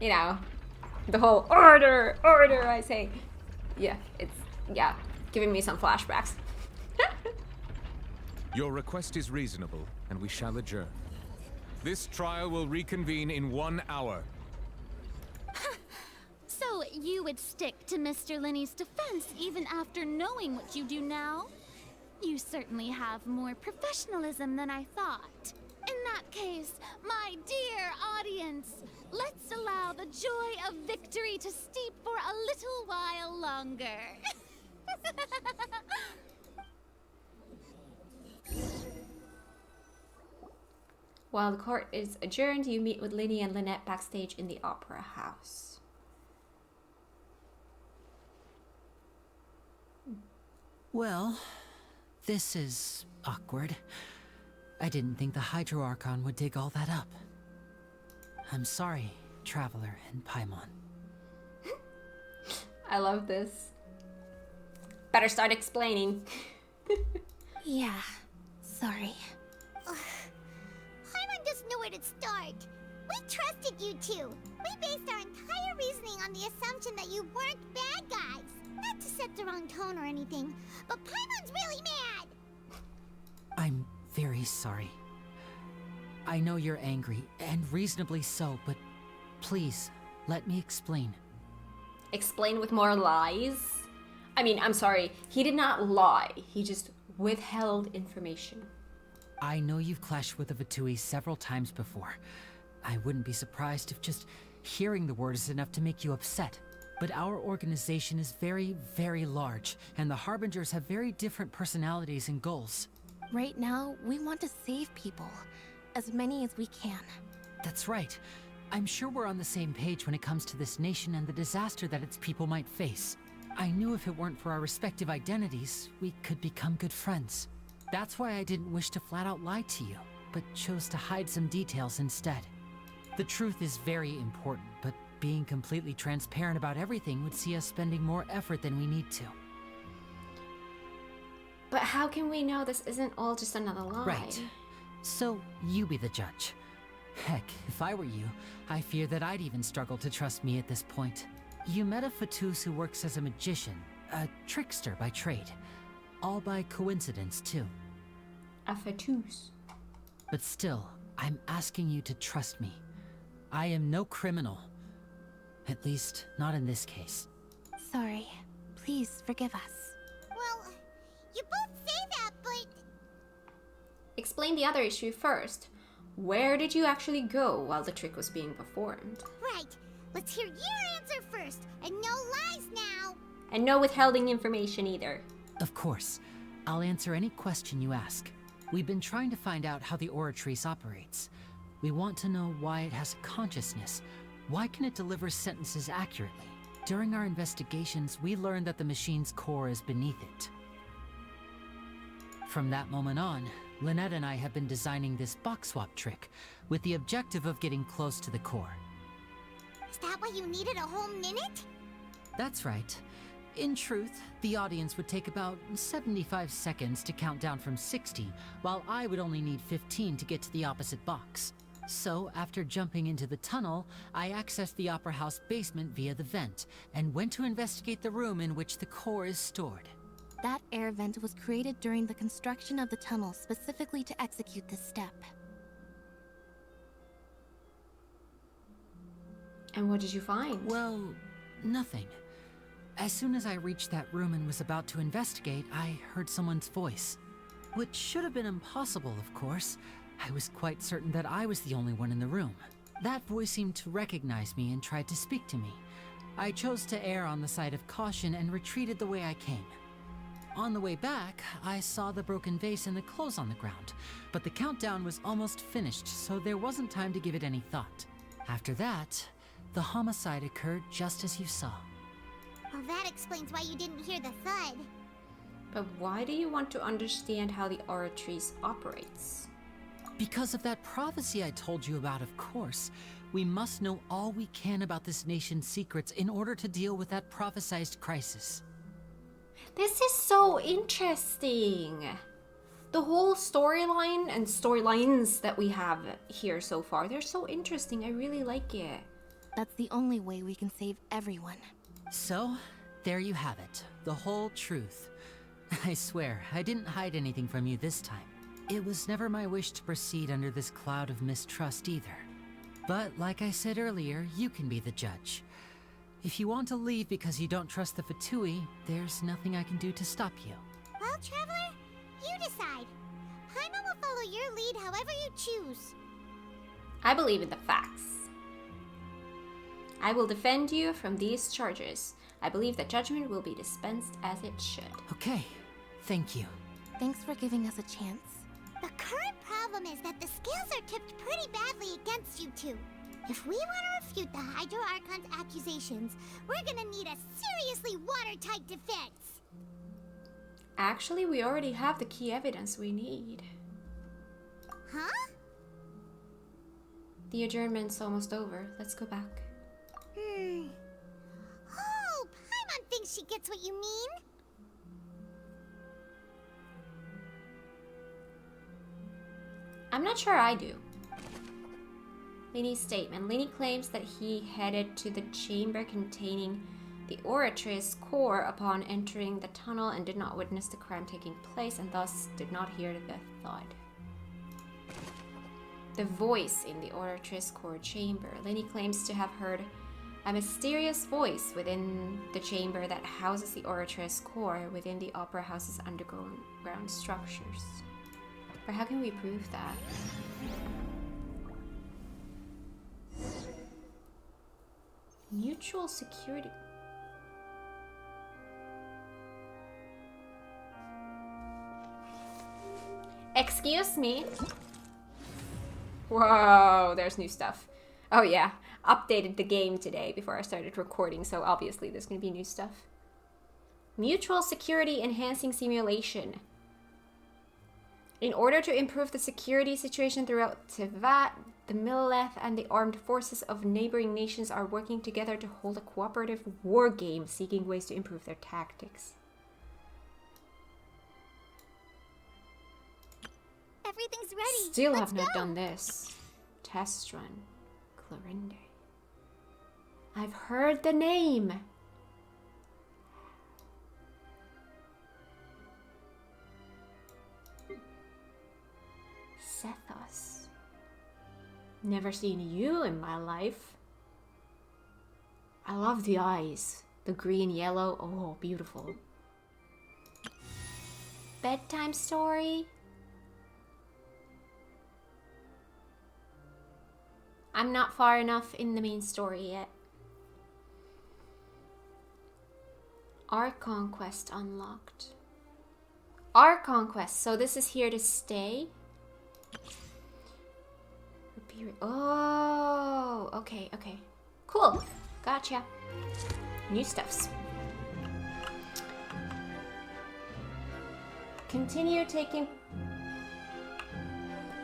you know, the whole order, I say. Yeah, it's, yeah, giving me some flashbacks. Your request is reasonable, and we shall adjourn. This trial will reconvene in 1 hour. So you would stick to Mr. Linney's defense even after knowing what you do now? You certainly have more professionalism than I thought. In that case, my dear audience, let's allow the joy of victory to steep for a little while longer. While the court is adjourned, you meet with Linny and Lynette backstage in the Opera House. Well, this is awkward. I didn't think the Hydro Archon would dig all that up. I'm sorry, Traveler and Paimon. I love this. Better start explaining. Yeah, sorry. Paimon doesn't know where to start. We trusted you two. We based our entire reasoning on the assumption that you weren't bad guys. Not to set the wrong tone or anything, but Paimon's really mad. I'm very sorry. I know you're angry, and reasonably so, but please, let me explain. Explain with more lies? I mean, I'm sorry, he did not lie. He just withheld information. I know you've clashed with the Fatui several times before. I wouldn't be surprised if just hearing the word is enough to make you upset. But our organization is very, very large, and the Harbingers have very different personalities and goals. Right now, we want to save people. As many as we can. That's right. I'm sure we're on the same page when it comes to this nation and the disaster that its people might face. I knew if it weren't for our respective identities, we could become good friends. That's why I didn't wish to flat out lie to you, but chose to hide some details instead. The truth is very important, but being completely transparent about everything would see us spending more effort than we need to. But how can we know this isn't all just another lie? Right. So, you be the judge. Heck, if I were you, I fear that I'd even struggle to trust me at this point. You met a Fatus who works as a magician, a trickster by trade. All by coincidence, too. A Fatus. But still, I'm asking you to trust me. I am no criminal. At least, not in this case. Sorry. Please forgive us. Well, you both say that, but... Explain the other issue first. Where did you actually go while the trick was being performed? Right. Let's hear your answer first, and no lies now. And no withholding information either. Of course. I'll answer any question you ask. We've been trying to find out how the Oratrice operates. We want to know why it has consciousness. Why can it deliver sentences accurately? During our investigations, we learned that the machine's core is beneath it. From that moment on, Lynette and I have been designing this box swap trick, with the objective of getting close to the core. Is that why you needed a whole minute? That's right. In truth, the audience would take about 75 seconds to count down from 60, while I would only need 15 to get to the opposite box. So, after jumping into the tunnel, I accessed the Opera House basement via the vent, and went to investigate the room in which the core is stored. That air vent was created during the construction of the tunnel specifically to execute this step. And what did you find? Well, nothing. As soon as I reached that room and was about to investigate, I heard someone's voice. Which should have been impossible, of course. I was quite certain that I was the only one in the room. That voice seemed to recognize me and tried to speak to me. I chose to err on the side of caution and retreated the way I came. On the way back, I saw the broken vase and the clothes on the ground, but the countdown was almost finished, so there wasn't time to give it any thought. After that, the homicide occurred just as you saw. Well, that explains why you didn't hear the thud. But why do you want to understand how the Oratrice operates? Because of that prophecy I told you about, of course. We must know all we can about this nation's secrets in order to deal with that prophesized crisis. This is so interesting. The whole storyline and storylines that we have here so far, they're so interesting. I really like it. That's the only way we can save everyone. So, there you have it. The whole truth. I swear, I didn't hide anything from you this time. It was never my wish to proceed under this cloud of mistrust either. But like I said earlier, you can be the judge. If you want to leave because you don't trust the Fatui, there's nothing I can do to stop you. Well, Traveler, you decide. Paimon will follow your lead however you choose. I believe in the facts. I will defend you from these charges. I believe that judgment will be dispensed as it should. Okay, thank you. Thanks for giving us a chance. The current problem is that the scales are tipped pretty badly against you two. If we want to refute the Hydro Archon's accusations, we're gonna need a seriously watertight defense. Actually, we already have the key evidence we need. Huh? The adjournment's almost over. Let's go back. Oh, Paimon thinks she gets what you mean. I'm not sure I do. Lini's statement. Lini claims that he headed to the chamber containing the Oratrice core upon entering the tunnel and did not witness the crime taking place and thus did not hear the thud. The voice in the Oratrice core chamber. Lini claims to have heard a mysterious voice within the chamber that houses the Oratrice core within the Opera House's underground structures. But how can we prove that? Mutual security. Excuse me. Whoa, there's new stuff. Oh yeah, updated the game today before I started recording, so obviously there's gonna be new stuff. Mutual security enhancing simulation. In order to improve the security situation throughout Tevat, the Millelith and the armed forces of neighboring nations are working together to hold a cooperative war game, seeking ways to improve their tactics. Everything's ready. Still have not done this. Test run. Clorinde. I've heard the name. Sethos. Never seen you in my life. I love the eyes. The green, yellow. Oh, beautiful. Bedtime story. I'm not far enough in the main story yet. Our conquest unlocked. Our conquest. So this is here to stay. Oh, okay, okay. Cool. Gotcha. New stuffs. Continue taking...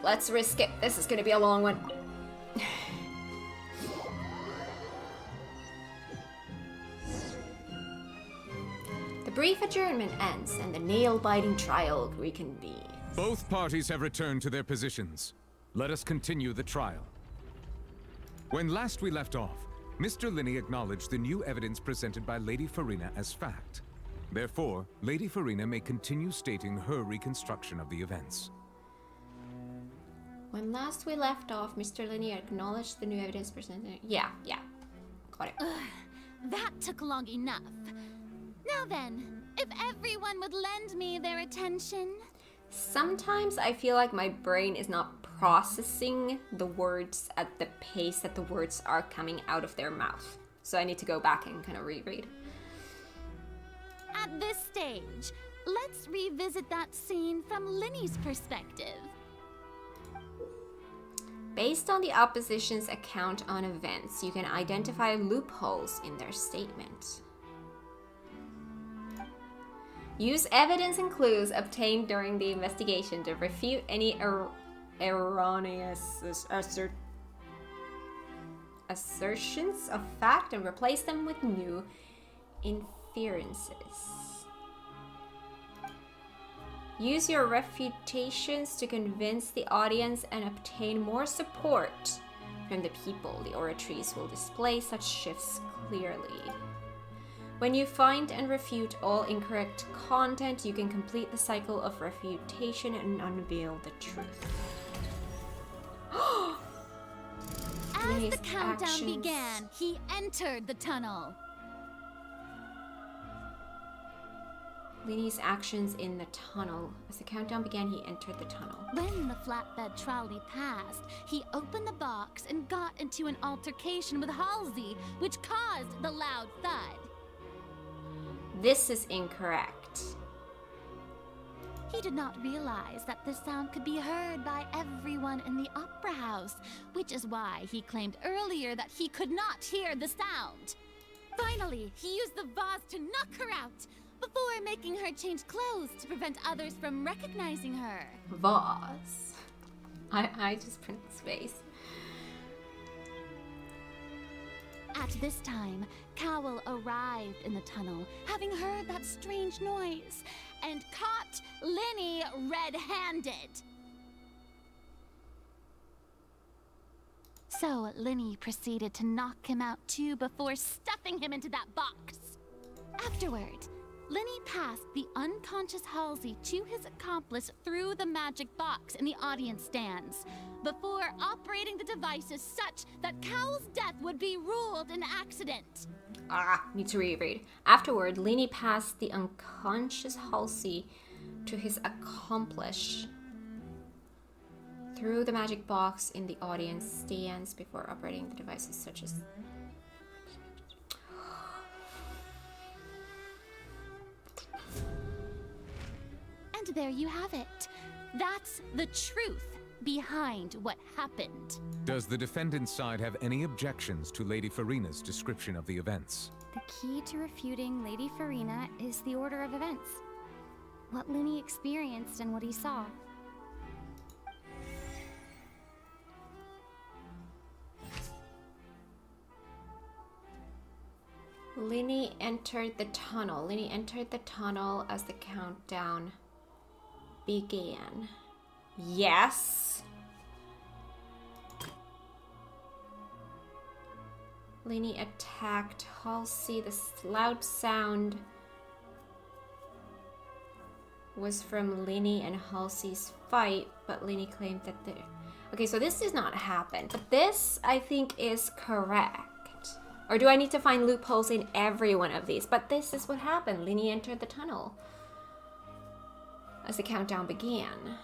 Let's risk it. This is gonna be a long one. The brief adjournment ends and the nail-biting trial reconvenes. Both parties have returned to their positions. Let us continue the trial. When last we left off, Mr. Lini acknowledged the new evidence presented by Lady Farina as fact. Therefore, Lady Farina may continue stating her reconstruction of the events. When last we left off, Mr. Lini acknowledged the new evidence presented. Yeah. Got it. That took long enough. Now then, if everyone would lend me their attention. Sometimes I feel like my brain is not processing the words at the pace that the words are coming out of their mouth. So I need to go back and kind of reread. At this stage, let's revisit that scene from Lini's perspective. Based on the opposition's account on events, you can identify loopholes in their statement. Use evidence and clues obtained during the investigation to refute any erroneous assertions of fact and replace them with new inferences. Use your refutations to convince the audience and obtain more support from the people. The Oratrice will display such shifts clearly. When you find and refute all incorrect content, you can complete the cycle of refutation and unveil the truth. As the countdown began, he entered the tunnel. Lini's actions in the tunnel. As the countdown began, he entered the tunnel. When the flatbed trolley passed, he opened the box and got into an altercation with Halsey, which caused the loud thud. This is incorrect. He did not realize that the sound could be heard by everyone in the opera house, which is why he claimed earlier that he could not hear the sound. Finally, he used the vase to knock her out, before making her change clothes to prevent others from recognizing her. Voss. I just print his face. At this time, Cowell arrived in the tunnel, having heard that strange noise, and caught Linny red-handed. So Linny proceeded to knock him out too before stuffing him into that box. Afterward, Linny passed the unconscious Halsey to his accomplice through the magic box in the audience stands, before operating the devices such that Cowell's death would be ruled an accident. Need to reread. Afterward, Linny passed the unconscious Halsey to his accomplice through the magic box in the audience stands before operating the devices such as... And there you have it. That's the truth behind what happened. Does the defendant's side have any objections to Lady Farina's description of the events? The key to refuting Lady Farina is the order of events. What Linny experienced and what he saw. Linny entered the tunnel. Linny entered the tunnel as the countdown began. Yes. Linny attacked Halsey. The loud sound was from Linny and Halsey's fight, but Linny claimed that the... Okay, so this does not happen, but this I think is correct. Or do I need to find loopholes in every one of these? But this is what happened. Linny entered the tunnel as the countdown began.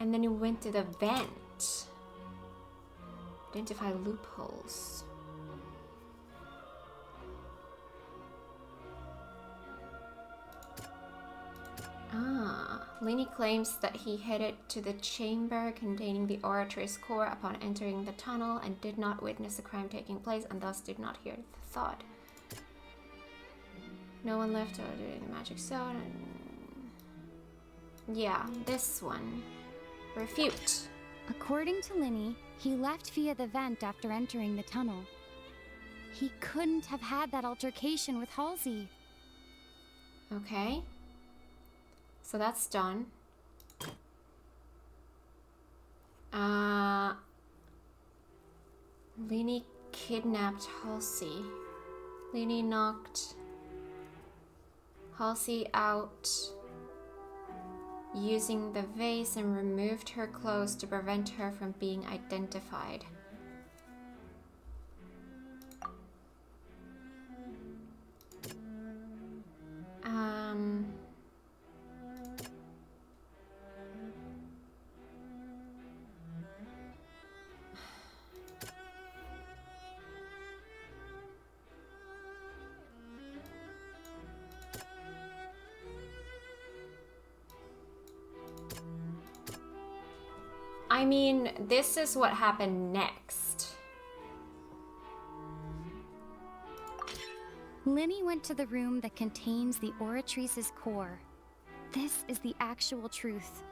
And then he went to the vent. Identify loopholes. Linny claims that he headed to the chamber containing the Oratrice core upon entering the tunnel and did not witness the crime taking place and thus did not hear the thought. No one left during the magic zone. Yeah, this one. Refute. According to Linny, he left via the vent after entering the tunnel. He couldn't have had that altercation with Halsey. Okay. So that's done. Linny kidnapped Halsey. Linny knocked Halsey out using the vase and removed her clothes to prevent her from being identified. I mean, this is what happened next. Linny went to the room that contains the Oratrice's core. This is the actual truth.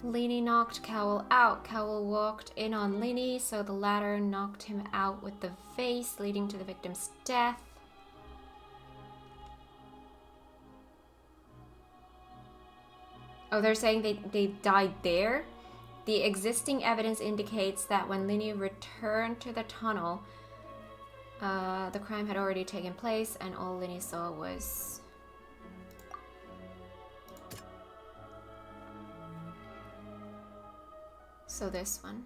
Linny knocked Cowell out. Cowell walked in on Linny, so the latter knocked him out with the vase, leading to the victim's death. Oh, they're saying they died there? The existing evidence indicates that when Linny returned to the tunnel, the crime had already taken place and all Linny saw was... So this one.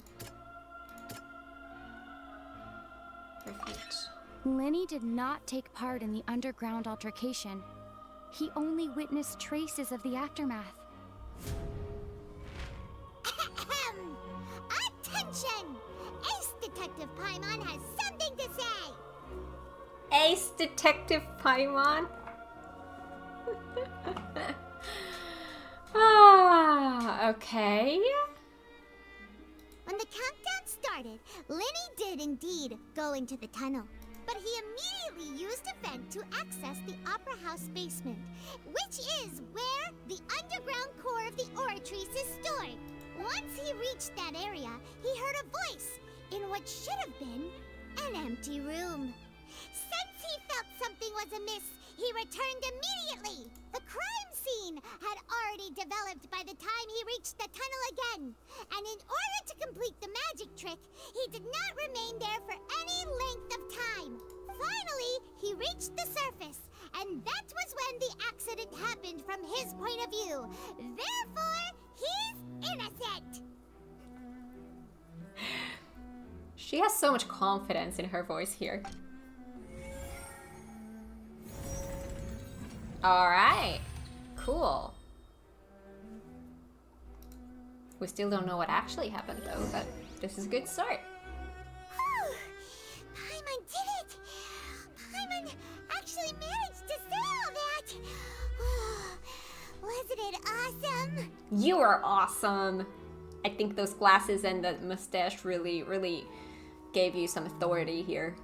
Refute. Linny did not take part in the underground altercation. He only witnessed traces of the aftermath. Attention! Ace Detective Paimon has something to say! Ace Detective Paimon? Okay. When the countdown started, started, Lenny did indeed go into the tunnel. But he immediately used a vent to access the Opera House basement, which is where the underground core of the Oratrice is stored. Once he reached that area, he heard a voice in what should have been an empty room. Since he felt something was amiss, he returned immediately. The crime scene had already developed by the time he reached the tunnel again. And in order to complete the magic trick, he did not remain there for any length of time. Finally, he reached the surface, and that was when the accident happened from his point of view. Therefore, he's innocent. She has so much confidence in her voice here. Alright, cool. We still don't know what actually happened though, but this is a good start. Paimon did it! Paimon actually managed to say all that! Wasn't it awesome? You are awesome! I think those glasses and the mustache really gave you some authority here.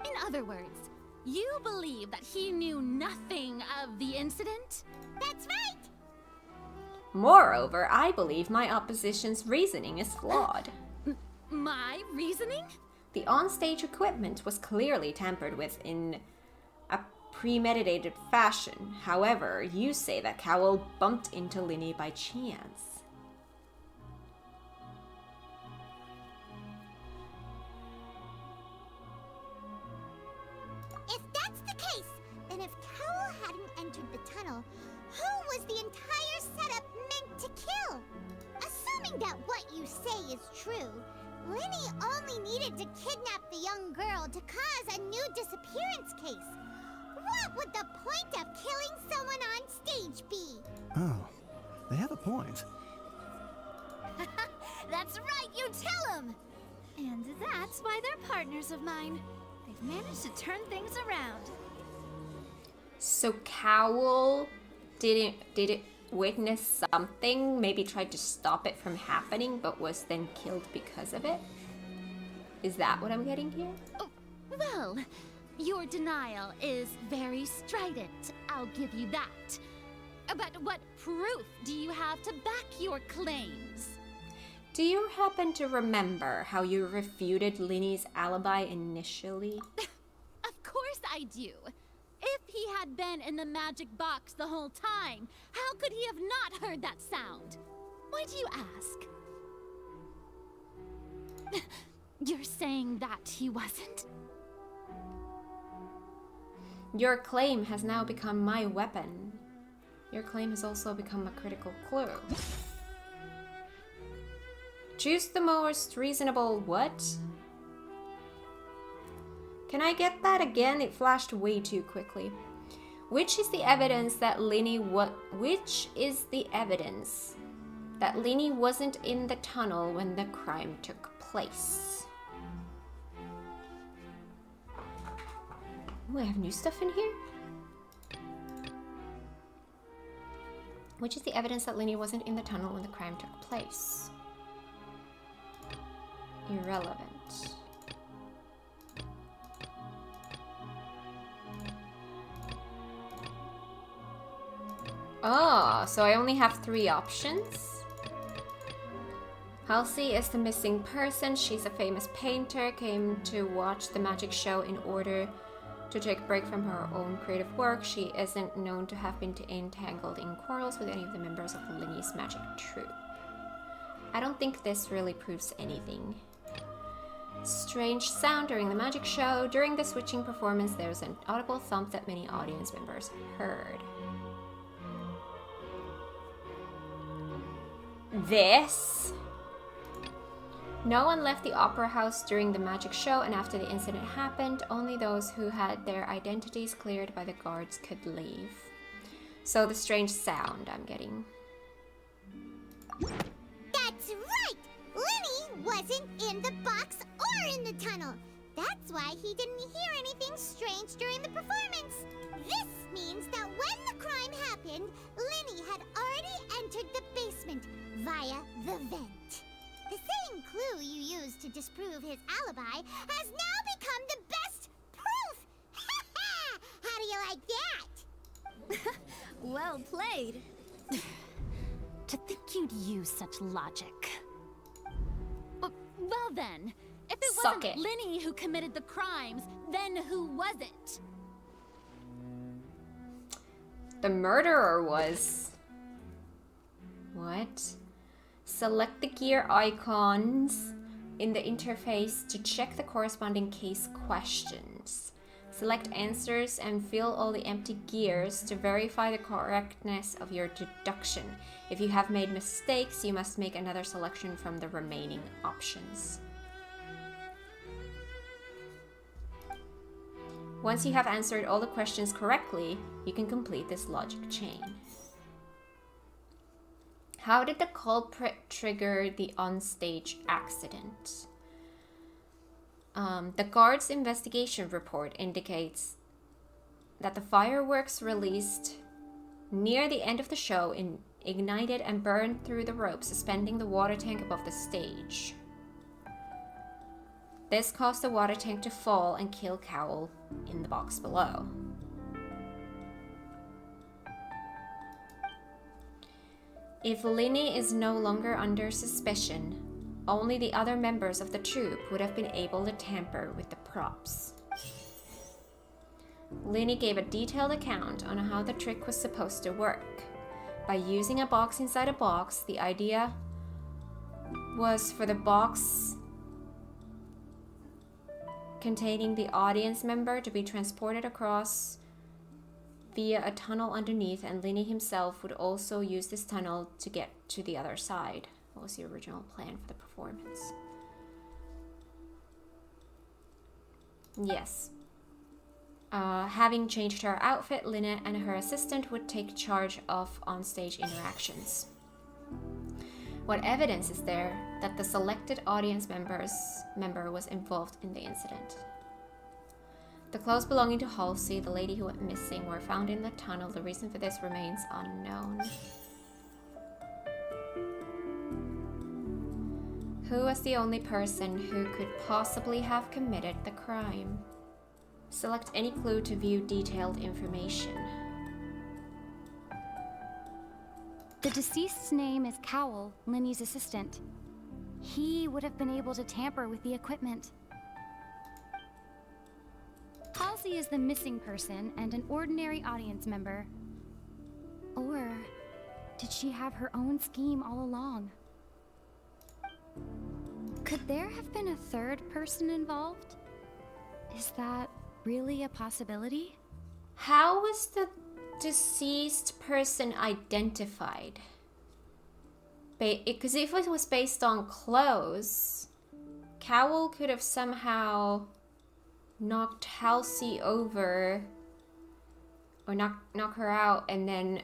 In other words, you believe that he knew nothing of the incident? That's right! Moreover, I believe my opposition's reasoning is flawed. My reasoning? The onstage equipment was clearly tampered with in a premeditated fashion. However, you say that Cowell bumped into Linny by chance. If that's the case, then if Cowell hadn't entered the tunnel, who was the entire setup meant to kill? Assuming that what you say is true, Linny only needed to kidnap the young girl to cause a new disappearance case. What would the point of killing someone on stage be? Oh, they have a point. That's right, you tell him! And that's why they're partners of mine. They've managed to turn things around. So Cowell didn't witness something, maybe tried to stop it from happening, but was then killed because of it? Is that what I'm getting here? Oh, well, your denial is very strident, I'll give you that. But what proof do you have to back your claims? Do you happen to remember how you refuted Linny's alibi initially? Of course I do. If he had been in the magic box the whole time, how could he have not heard that sound? Why do you ask? You're saying that he wasn't? Your claim has now become my weapon. Your claim has also become a critical clue. Choose the most reasonable what? Can I get that again? It flashed way too quickly. Which is the evidence that Linny wasn't in the tunnel when the crime took place? Ooh, I have new stuff in here. Which is the evidence that Linny wasn't in the tunnel when the crime took place? Irrelevant. Oh, so I only have 3 options. Halsey is the missing person. She's a famous painter, came to watch the magic show in order to take a break from her own creative work. She isn't known to have been entangled in quarrels with any of the members of Linny's magic troupe. I don't think this really proves anything. Strange sound during the magic show. During the switching performance, there's an audible thump that many audience members heard. This? No one left the opera house during the magic show, and after the incident happened, only those who had their identities cleared by the guards could leave. So the strange sound I'm getting. That's right! Linny wasn't in the box or in the tunnel. That's why he didn't hear anything strange during the performance. This means that when the crime happened, Linny had already entered the basement via the vent. The same clue clue you used to disprove his alibi has now become the best proof! How do you like that? Well played. To think you'd use such logic. Well then, if it Suck wasn't it. Linny who committed the crimes, then who was it? The murderer was... What? Select the gear icons in the interface to check the corresponding case questions. Select answers and fill all the empty gears to verify the correctness of your deduction. If you have made mistakes, you must make another selection from the remaining options. Once you have answered all the questions correctly, you can complete this logic chain. How did the culprit trigger the onstage accident? The guard's investigation report indicates that the fireworks released near the end of the show ignited and burned through the rope suspending the water tank above the stage. This caused the water tank to fall and kill Cowell in the box below. If Linny is no longer under suspicion, only the other members of the troupe would have been able to tamper with the props. Linny gave a detailed account on how the trick was supposed to work. By using a box inside a box, the idea was for the box containing the audience member to be transported across via a tunnel underneath, and Linny himself would also use this tunnel to get to the other side. What was the original plan for the performance? Yes. Having changed her outfit, Lynette and her assistant would take charge of onstage interactions. What evidence is there that the selected audience member was involved in the incident? The clothes belonging to Halsey, the lady who went missing, were found in the tunnel. The reason for this remains unknown. Who was the only person who could possibly have committed the crime? Select any clue to view detailed information. The deceased's name is Cowell, Linny's assistant. He would have been able to tamper with the equipment. Halsey is the missing person and an ordinary audience member. Or did she have her own scheme all along? Could there have been a third person involved? Is that really a possibility? How was the deceased person identified? Because if it was based on clothes, Cowell could have somehow knocked Halsey over or knock her out and then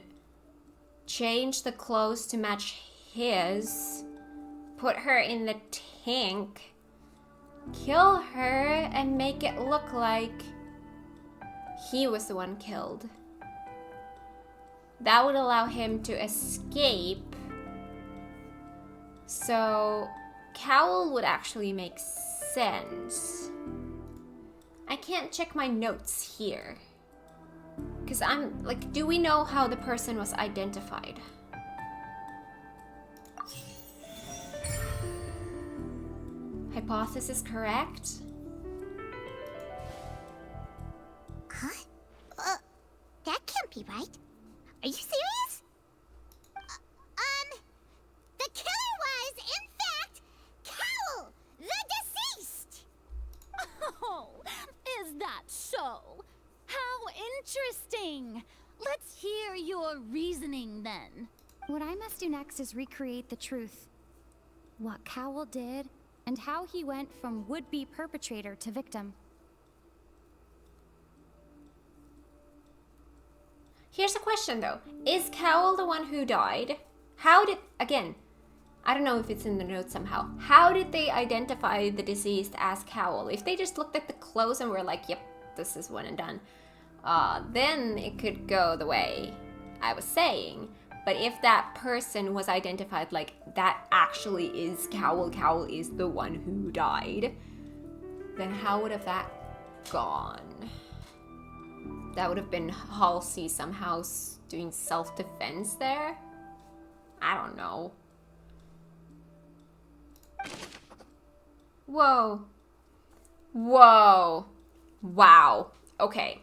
change the clothes to match his, put her in the tank, kill her, and make it look like he was the one killed. That would allow him to escape. So Cowell would actually make sense. I can't check my notes here. Because I'm like, do we know how the person was identified? Hypothesis correct? Huh? That can't be right. Are you serious? The killer was, in fact, Cowell, the deceased! Oh, is that so? How interesting! Let's hear your reasoning then. What I must do next is recreate the truth. What Cowell did, and how he went from would-be perpetrator to victim. Here's a question though. Is Cowell the one who died? How did, again, I don't know if it's in the notes somehow. How did they identify the deceased as Cowell? If they just looked at the clothes and were like, yep, this is one and done, then it could go the way I was saying. But if that person was identified like that actually is Cowl is the one who died, then how would have that gone? That would have been Halsey somehow doing self-defense there? I don't know. Whoa. Whoa. Wow. Okay.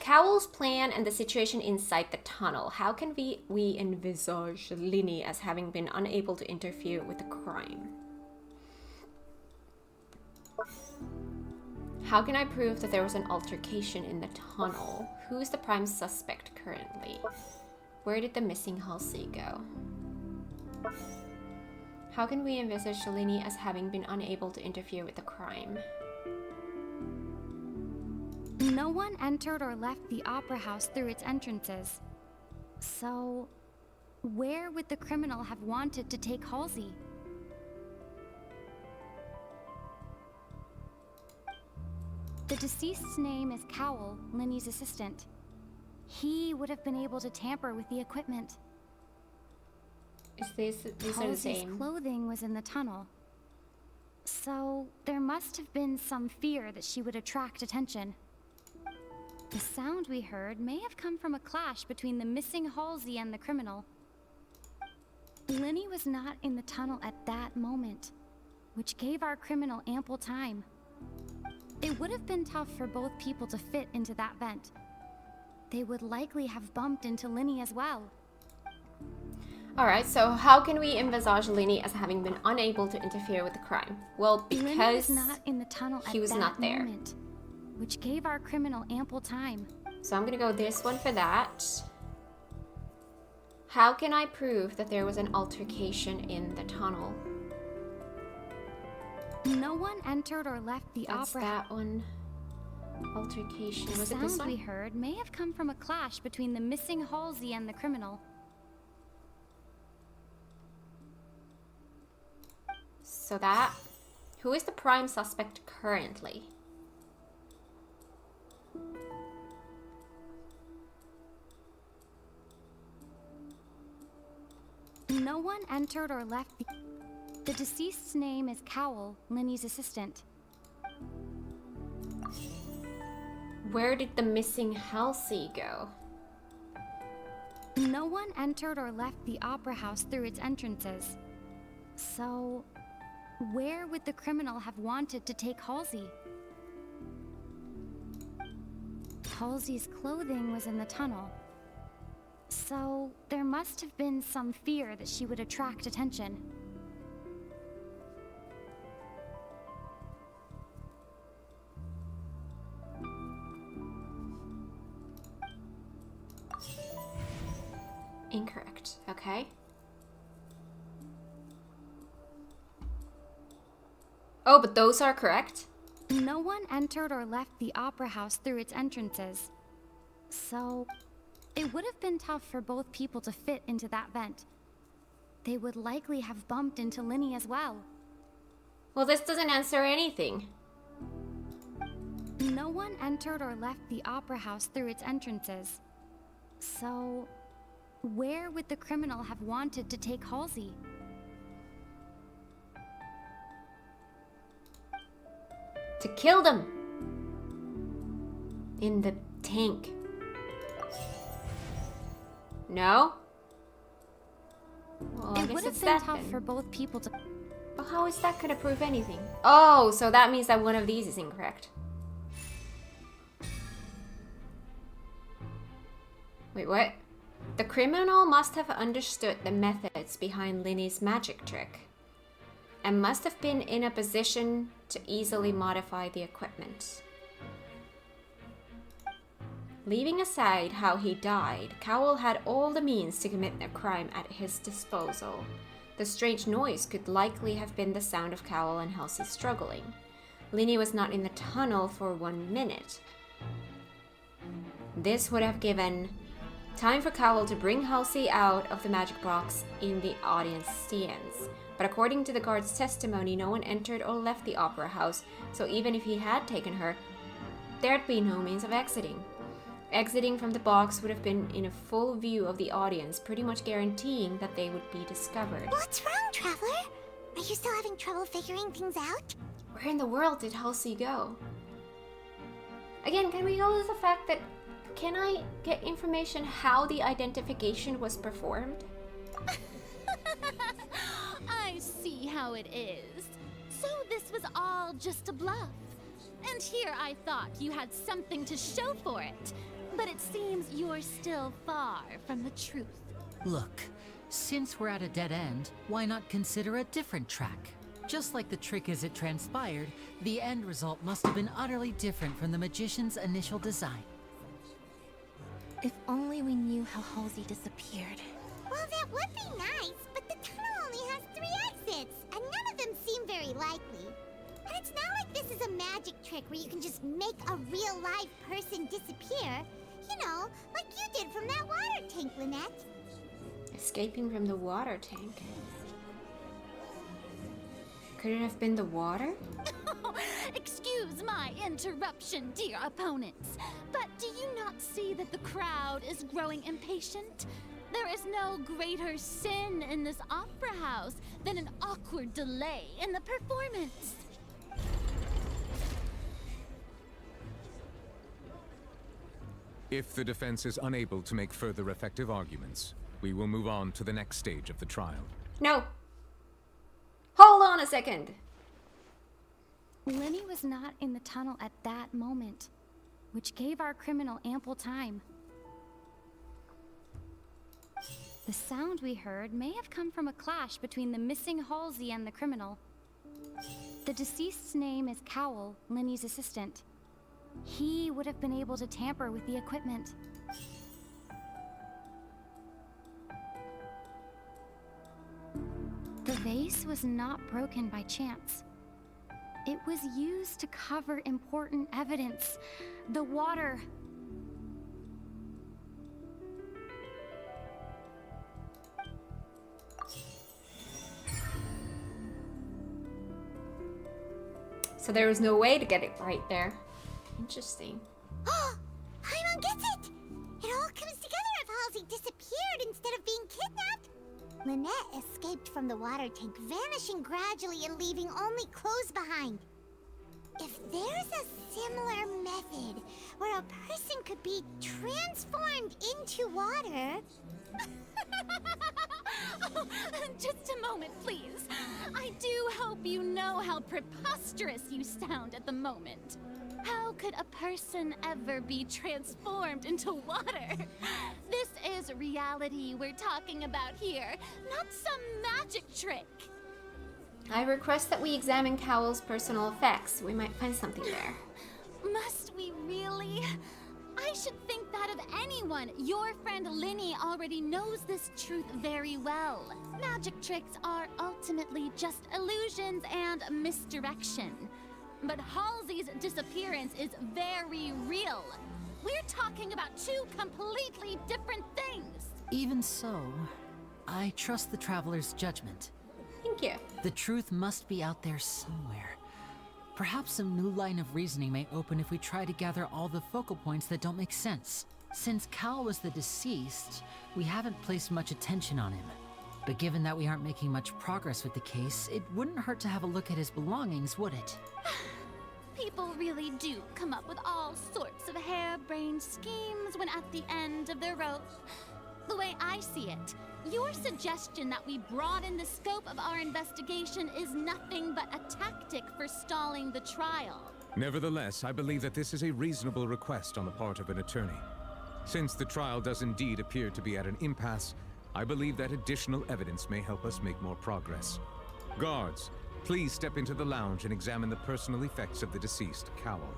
Cowl's plan and the situation inside the tunnel. How can we envisage Linny as having been unable to interfere with the crime? How can I prove that there was an altercation in the tunnel? Who is the prime suspect currently? Where did the missing Halsey go? How can we envisage Linny as having been unable to interfere with the crime? No one entered or left the opera house through its entrances. So, where would the criminal have wanted to take Halsey? The deceased's name is Cowl, Linny's assistant. He would have been able to tamper with the equipment. These are the Halsey's same. clothing was in the tunnel. So, there must have been some fear that she would attract attention. The sound we heard may have come from a clash between the missing Halsey and the criminal. Linny was not in the tunnel at that moment, which gave our criminal ample time. It would have been tough for both people to fit into that vent. They would likely have bumped into Linny as well. Alright, so how can we envisage Linny as having been unable to interfere with the crime? Well, Linny because was not in the tunnel he was at that not there. moment, which gave our criminal ample time. So I'm gonna go this one for that. How can I prove that there was an altercation in the tunnel? No one entered or left the That's opera. that one. Altercation. The Was it this sound we one? heard may have come from a clash between the missing Halsey and the criminal. So that. Who is the prime suspect currently? No one entered or left the deceased's name is Cowl, Linny's assistant. Where did the missing Halsey go? No one entered or left the opera house through its entrances. So, where would the criminal have wanted to take Halsey? Halsey's clothing was in the tunnel. So, there must have been some fear that she would attract attention. Incorrect. Okay. Oh, but those are correct? No one entered or left the opera house through its entrances. So, it would have been tough for both people to fit into that vent. They would likely have bumped into Linny as well. Well, this doesn't answer anything. No one entered or left the opera house through its entrances. So, where would the criminal have wanted to take Halsey? To kill them. In the tank. No? Well, I It guess would have it's been that tough then. for both people to. But how is that gonna prove anything? Oh, so that means that one of these is incorrect. Wait, what? The criminal must have understood the methods behind Linny's magic trick and must have been in a position to easily modify the equipment. Leaving aside how he died, Cowl had all the means to commit a crime at his disposal. The strange noise could likely have been the sound of Cowl and Halsey struggling. Linny was not in the tunnel for 1 minute. This would have given time for Cowl to bring Halsey out of the magic box in the audience stands. But according to the guard's testimony, no one entered or left the opera house, so even if he had taken her, there'd be no means of exiting. Exiting from the box would have been in a full view of the audience, pretty much guaranteeing that they would be discovered. What's wrong, Traveler? Are you still having trouble figuring things out? Where in the world did Halsey go? Again, can we go to the fact that, can I get information how the identification was performed? I see how it is. So this was all just a bluff. And here I thought you had something to show for it. But it seems you're still far from the truth. Look, since we're at a dead end, why not consider a different track? Just like the trick as it transpired, the end result must have been utterly different from the magician's initial design. If only we knew how Halsey disappeared. Well, that would be nice, but the tunnel only has 3 exits, and none of them seem very likely. And it's not like this is a magic trick where you can just make a real live person disappear. You know, like you did from that water tank, Lynette. Escaping from the water tank. Could it have been the water? Excuse my interruption, dear opponents. But do you not see that the crowd is growing impatient? There is no greater sin in this opera house than an awkward delay in the performance. If the defense is unable to make further effective arguments, we will move on to the next stage of the trial. No. Hold on a second. Lenny was not in the tunnel at that moment, which gave our criminal ample time. The sound we heard may have come from a clash between the missing Halsey and the criminal. The deceased's name is Cowell, Lenny's assistant. He would have been able to tamper with the equipment. The vase was not broken by chance. It was used to cover important evidence. The water. So there was no way to get it right there. Interesting. Paimon gets it! It all comes together if Halsey disappeared instead of being kidnapped. Lynette escaped from the water tank, vanishing gradually and leaving only clothes behind. If there's a similar method where a person could be transformed into water... Oh, just a moment, please. I do hope you know how preposterous you sound at the moment. How could a person ever be transformed into water? This is reality we're talking about here, not some magic trick. I request that we examine Cowell's personal effects. We might find something there. Must we really? I should think that of anyone. Your friend Linny already knows this truth very well. Magic tricks are ultimately just illusions and misdirection. But Halsey's disappearance is very real. We're talking about 2 completely different things. Even so, I trust the Traveler's judgment. Thank you. The truth must be out there somewhere. Perhaps some new line of reasoning may open if we try to gather all the focal points that don't make sense. Since Cal was the deceased, we haven't placed much attention on him. But given that we aren't making much progress with the case, it wouldn't hurt to have a look at his belongings, would it? People really do come up with all sorts of harebrained schemes when at the end of their rope. The way I see it, your suggestion that we broaden the scope of our investigation is nothing but a tactic for stalling the trial. Nevertheless, I believe that this is a reasonable request on the part of an attorney. Since the trial does indeed appear to be at an impasse, I believe that additional evidence may help us make more progress. Guards, please step into the lounge and examine the personal effects of the deceased, Cowell.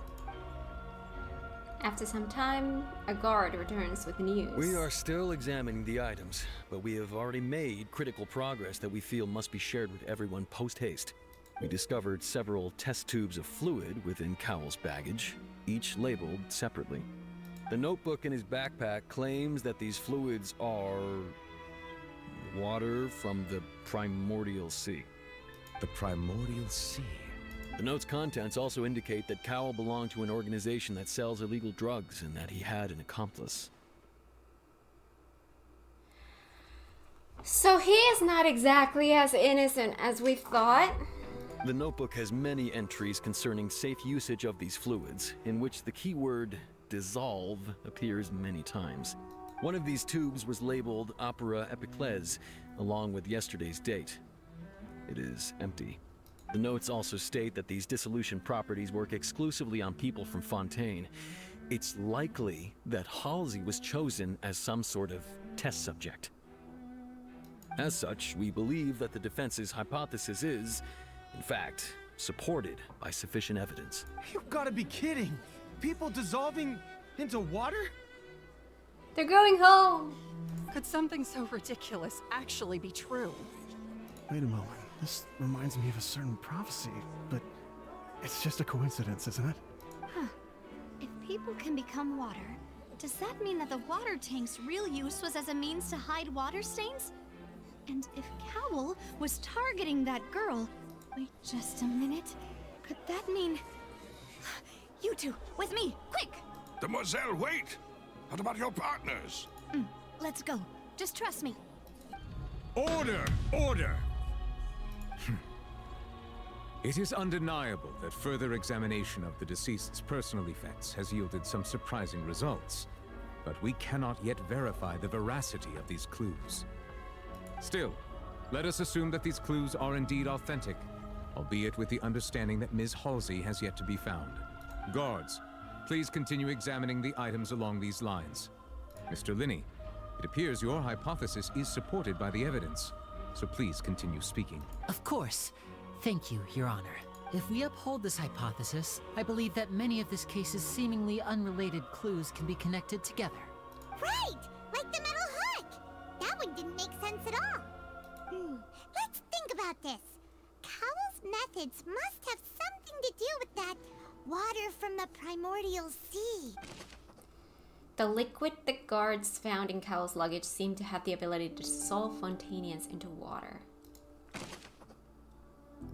After some time, a guard returns with news. We are still examining the items, but we have already made critical progress that we feel must be shared with everyone post-haste. We discovered several test tubes of fluid within Cowell's baggage, each labeled separately. The notebook in his backpack claims that these fluids are water from the primordial sea. The primordial sea? The note's contents also indicate that Cowell belonged to an organization that sells illegal drugs and that he had an accomplice. So he is not exactly as innocent as we thought. The notebook has many entries concerning safe usage of these fluids, in which the keyword dissolve appears many times. One of these tubes was labeled Opera Epiclese, along with yesterday's date. It is empty. The notes also state that these dissolution properties work exclusively on people from Fontaine. It's likely that Halsey was chosen as some sort of test subject. As such, we believe that the defense's hypothesis is, in fact, supported by sufficient evidence. You've got to be kidding! People dissolving into water? They're going home! Could something so ridiculous actually be true? Wait a moment. This reminds me of a certain prophecy, but it's just a coincidence, isn't it? Huh. If people can become water, does that mean that the water tank's real use was as a means to hide water stains? And if Cowell was targeting that girl... Wait just a minute. Could that mean... You two, with me, quick! Demoiselle, wait! What about your partners? Let's go. Just trust me. Order! Order! It is undeniable that further examination of the deceased's personal effects has yielded some surprising results, but we cannot yet verify the veracity of these clues. Still, let us assume that these clues are indeed authentic, albeit with the understanding that Ms. Halsey has yet to be found. Guards, please continue examining the items along these lines. Mr. Linney, it appears your hypothesis is supported by the evidence, so please continue speaking. Of course. Thank you, Your Honor. If we uphold this hypothesis, I believe that many of this case's seemingly unrelated clues can be connected together. Right! Like the metal hook! That one didn't make sense at all. Let's think about this. Cowell's methods must have something to do with that water from the primordial sea. The liquid the guards found in Cowell's luggage seemed to have the ability to dissolve Fontanians into water.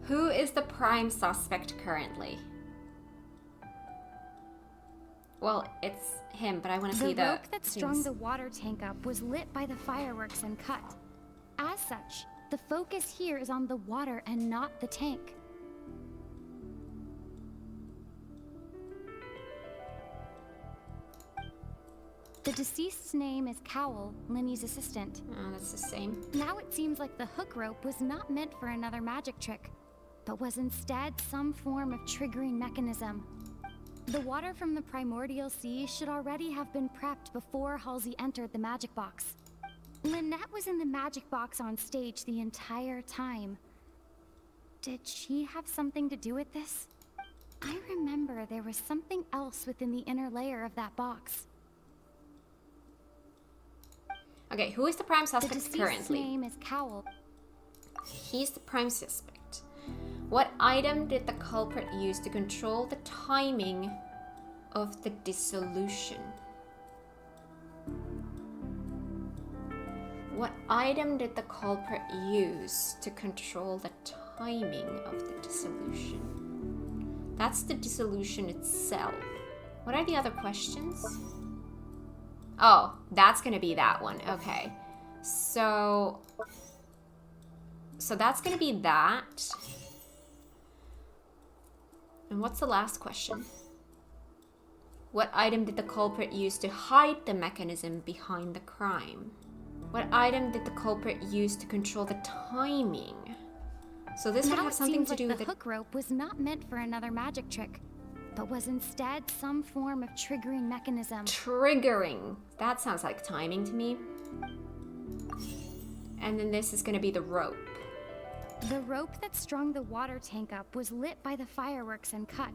Who is the prime suspect currently? Well, it's him, but I want to see the rope that strung scenes. the water tank up was lit by the fireworks and cut. As such, the focus here is on the water and not the tank. The deceased's name is Cowell, Linny's assistant. Oh, that's the same. Now it seems like the hook rope was not meant for another magic trick, but was instead some form of triggering mechanism. The water from the primordial sea should already have been prepped before Halsey entered the magic box. Lynette was in the magic box on stage the entire time. Did she have something to do with this? I remember there was something else within the inner layer of that box. Okay, who is the prime The suspect deceased's currently? name is Cowell. He's the prime suspect. What item did the culprit use to control the timing of the dissolution? What item did the culprit use to control the timing of the dissolution? That's the dissolution itself. What are the other questions? Oh, that's gonna be that one. Okay. So that's gonna be that. And what's the last question? What item did the culprit use to hide the mechanism behind the crime? What item did the culprit use to control the timing? So this would Now have it something seems to like do with the hook rope was not meant for another magic trick, but was instead some form of triggering mechanism. Triggering. That sounds like timing to me. And then this is gonna be the rope. The rope that strung the water tank up was lit by the fireworks and cut.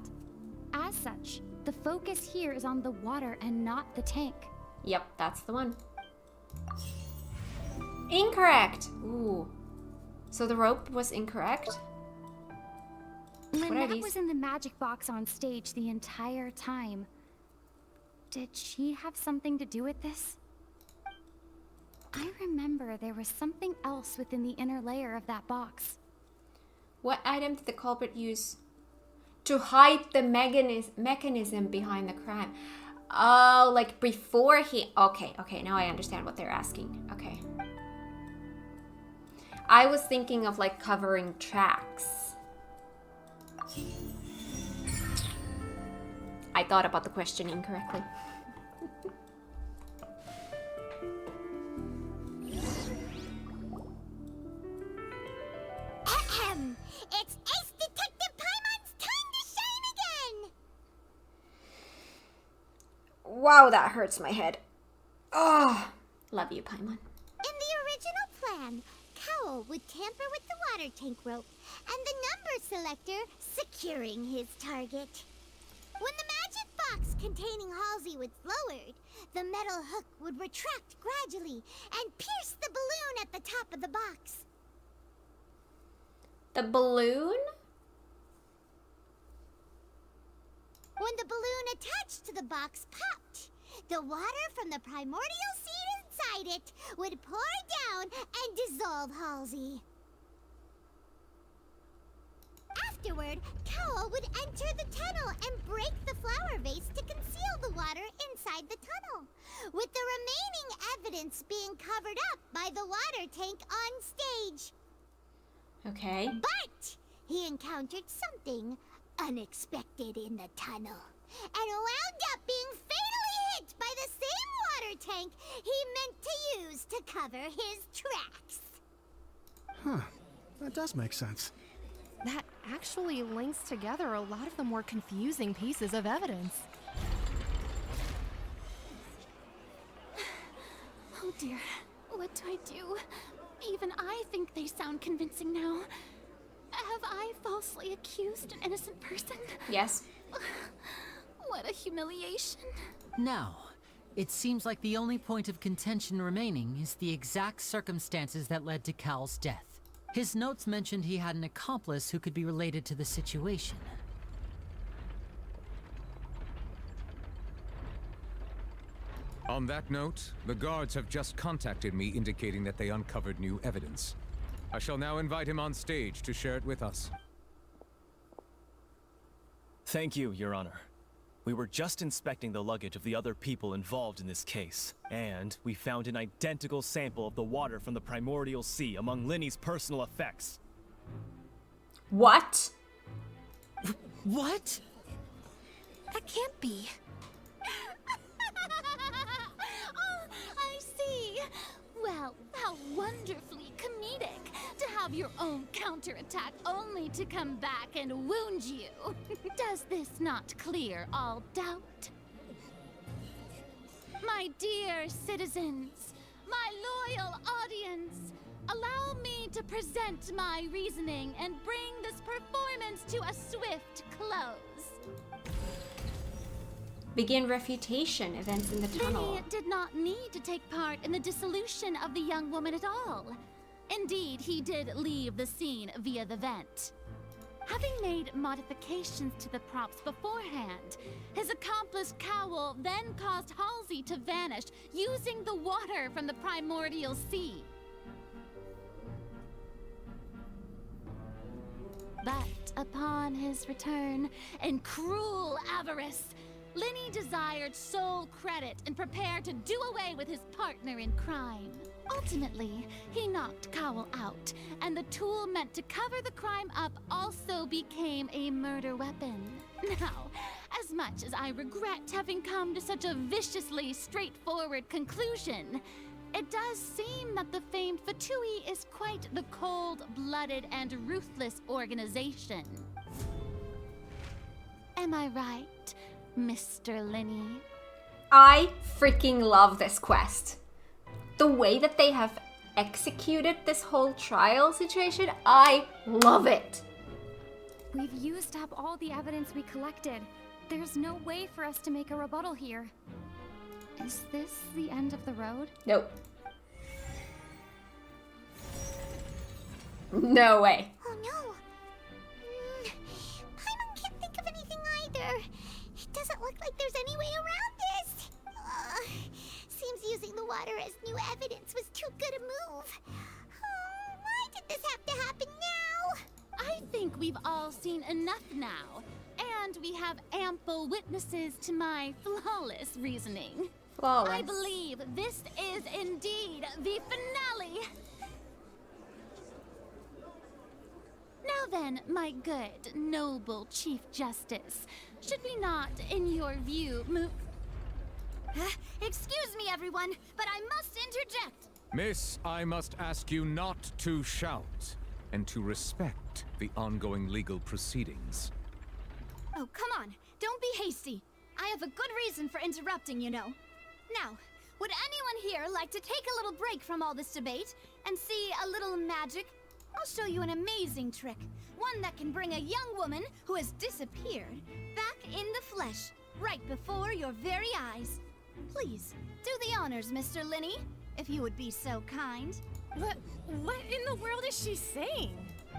As such, the focus here is on the water and not the tank. Yep, that's the one. Incorrect! Ooh. So the rope was incorrect? What are Lynette these? was in the magic box on stage the entire time. Did she have something to do with this? I remember there was something else within the inner layer of that box. What item did the culprit use? To hide the mechanism behind the crime. Oh, like before he... Okay, now I understand what they're asking. Okay. I was thinking of like covering tracks. I thought about the question incorrectly. It's Ace Detective Paimon's time to shine again! Wow, that hurts my head. Oh, love you, Paimon. In the original plan, Cowl would tamper with the water tank rope and the number selector securing his target. When the magic box containing Halsey was lowered, the metal hook would retract gradually and pierce the balloon at the top of the box. The balloon? When the balloon attached to the box popped, the water from the primordial seed inside it would pour down and dissolve Halsey. Afterward, Cowl would enter the tunnel and break the flower vase to conceal the water inside the tunnel, with the remaining evidence being covered up by the water tank on stage. Okay. But he encountered something unexpected in the tunnel and wound up being fatally hit by the same water tank he meant to use to cover his tracks. Huh. That does make sense. That actually links together a lot of the more confusing pieces of evidence. Oh dear, what do I do? Even I think they sound convincing now. Have I falsely accused an innocent person? Yes. What a humiliation. Now, it seems like the only point of contention remaining is the exact circumstances that led to Cal's death. His notes mentioned he had an accomplice who could be related to the situation. On that note, the guards have just contacted me indicating that they uncovered new evidence. I shall now invite him on stage to share it with us. Thank you, Your Honor. We were just inspecting the luggage of the other people involved in this case, and we found an identical sample of the water from the Primordial Sea among Linny's personal effects. What? What? That can't be. Oh, I see. Well, how wonderfully comedic to have your own counterattack only to come back and wound you. Does this not clear all doubt? My dear citizens, my loyal audience, allow me to present my reasoning and bring this performance to a swift close. Begin refutation events in the tunnel. Linny did not need to take part in the dissolution of the young woman at all. Indeed, he did leave the scene via the vent. Having made modifications to the props beforehand, his accomplice Cowl then caused Halsey to vanish using the water from the Primordial Sea. But upon his return, in cruel avarice, Linny desired sole credit and prepared to do away with his partner in crime. Ultimately, he knocked Cowl out, and the tool meant to cover the crime up also became a murder weapon. Now, as much as I regret having come to such a viciously straightforward conclusion, it does seem that the famed Fatui is quite the cold-blooded and ruthless organization. Am I right, Mr. Linny? I freaking love this quest. The way that they have executed this whole trial situation, I love it. We've used up all the evidence we collected. There's no way for us to make a rebuttal here. Is this the end of the road? Nope. No way. Oh no. Paimon can't think of anything either. It doesn't look like there's any way around this. Seems using the water as new evidence was too good a move. Why did this have to happen now? I think we've all seen enough now. And we have ample witnesses to my flawless reasoning. Flawless. I believe this is indeed the finale. Now then, my good, noble Chief Justice, should we not, in your view, move... Excuse me, everyone, but I must interject. Miss, I must ask you not to shout, and to respect the ongoing legal proceedings. Oh, come on. Don't be hasty. I have a good reason for interrupting, you know. Now, would anyone here like to take a little break from all this debate and see a little magic? I'll show you an amazing trick. One that can bring a young woman who has disappeared back in the flesh, right before your very eyes. Please, do the honors, Mr. Linney, if you would be so kind. What in the world is she saying?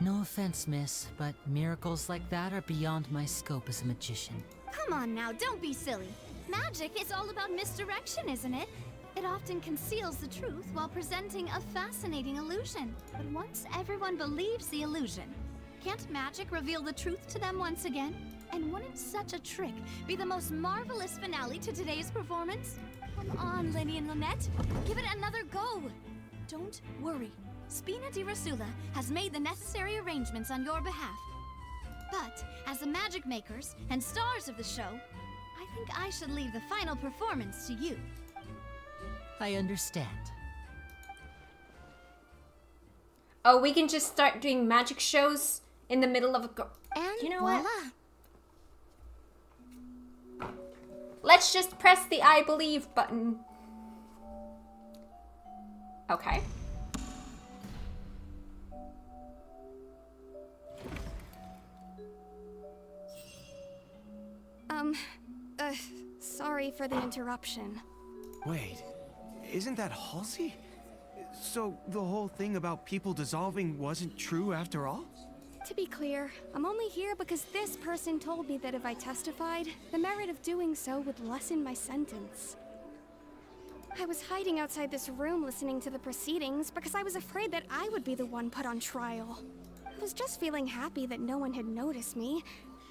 No offense, miss, but miracles like that are beyond my scope as a magician. Come on now, don't be silly. Magic is all about misdirection, isn't it? It often conceals the truth while presenting a fascinating illusion. But once everyone believes the illusion, can't magic reveal the truth to them once again? And wouldn't such a trick be the most marvelous finale to today's performance? Come on, Linny and Lynette, give it another go. Don't worry. Spina di Rasula has made the necessary arrangements on your behalf. But as the magic makers and stars of the show, I think I should leave the final performance to you. I understand. Oh, we can just start doing magic shows in the middle of a... And you know voila. what? Let's just press the I believe button. Okay. Sorry for the interruption. Wait, isn't that Halsey? So the whole thing about people dissolving wasn't true after all? To be clear, I'm only here because this person told me that if I testified, the merit of doing so would lessen my sentence. I was hiding outside this room listening to the proceedings because I was afraid that I would be the one put on trial. I was just feeling happy that no one had noticed me,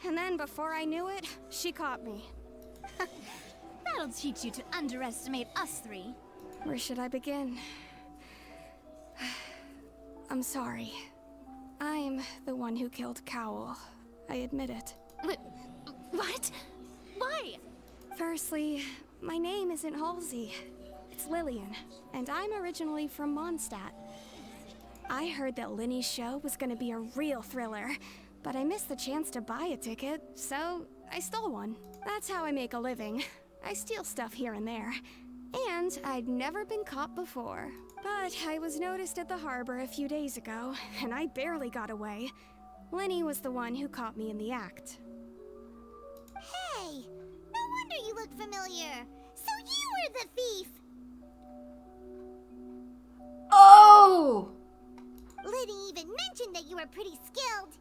and then before I knew it, she caught me. That'll teach you to underestimate us three. Where should I begin? I'm sorry. I'm the one who killed Cowl. I admit it. What? Why? Firstly, my name isn't Halsey. It's Lillian, and I'm originally from Mondstadt. I heard that Linny's show was gonna be a real thriller, but I missed the chance to buy a ticket, so I stole one. That's how I make a living. I steal stuff here and there. And I'd never been caught before. But I was noticed at the harbor a few days ago, and I barely got away. Linny was the one who caught me in the act. Hey, no wonder you look familiar. So you were the thief. Oh! Liddy even mentioned that you were pretty skilled.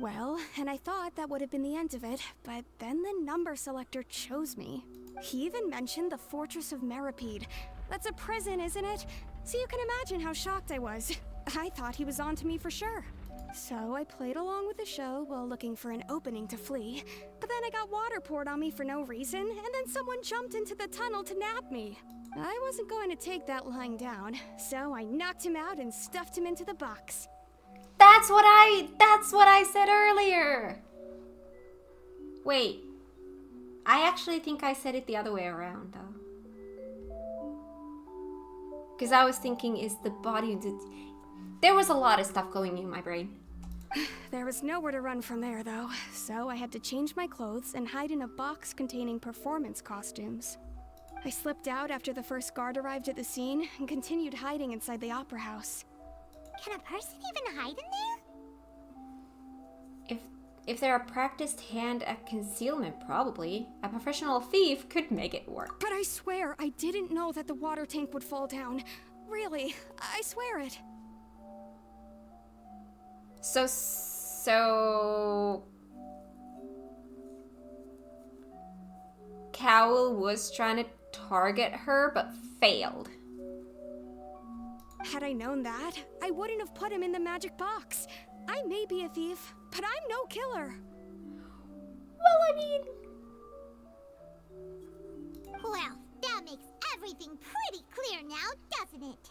Well, and I thought that would have been the end of it, but then the number selector chose me. He even mentioned the Fortress of Meripede. That's a prison, isn't it? So you can imagine how shocked I was. I thought he was on to me for sure. So I played along with the show while looking for an opening to flee, but then I got water poured on me for no reason, and then someone jumped into the tunnel to nab me. I wasn't going to take that lying down, so I knocked him out and stuffed him into the box. That's what I said earlier. Wait. I actually think I said it the other way around though. Because I was thinking, is the body... There was a lot of stuff going in my brain. There was nowhere to run from there though, so I had to change my clothes and hide in a box containing performance costumes. I slipped out after the first guard arrived at the scene and continued hiding inside the opera house. Can a person even hide in there? If they're a practiced hand at concealment, probably. A professional thief could make it work. But I swear, I didn't know that the water tank would fall down. Really, I swear it. So... Cowl was trying to target her, but failed. Had I known that, I wouldn't have put him in the magic box. I may be a thief, but I'm no killer. Well, I mean... Well, that makes everything pretty clear now, doesn't it?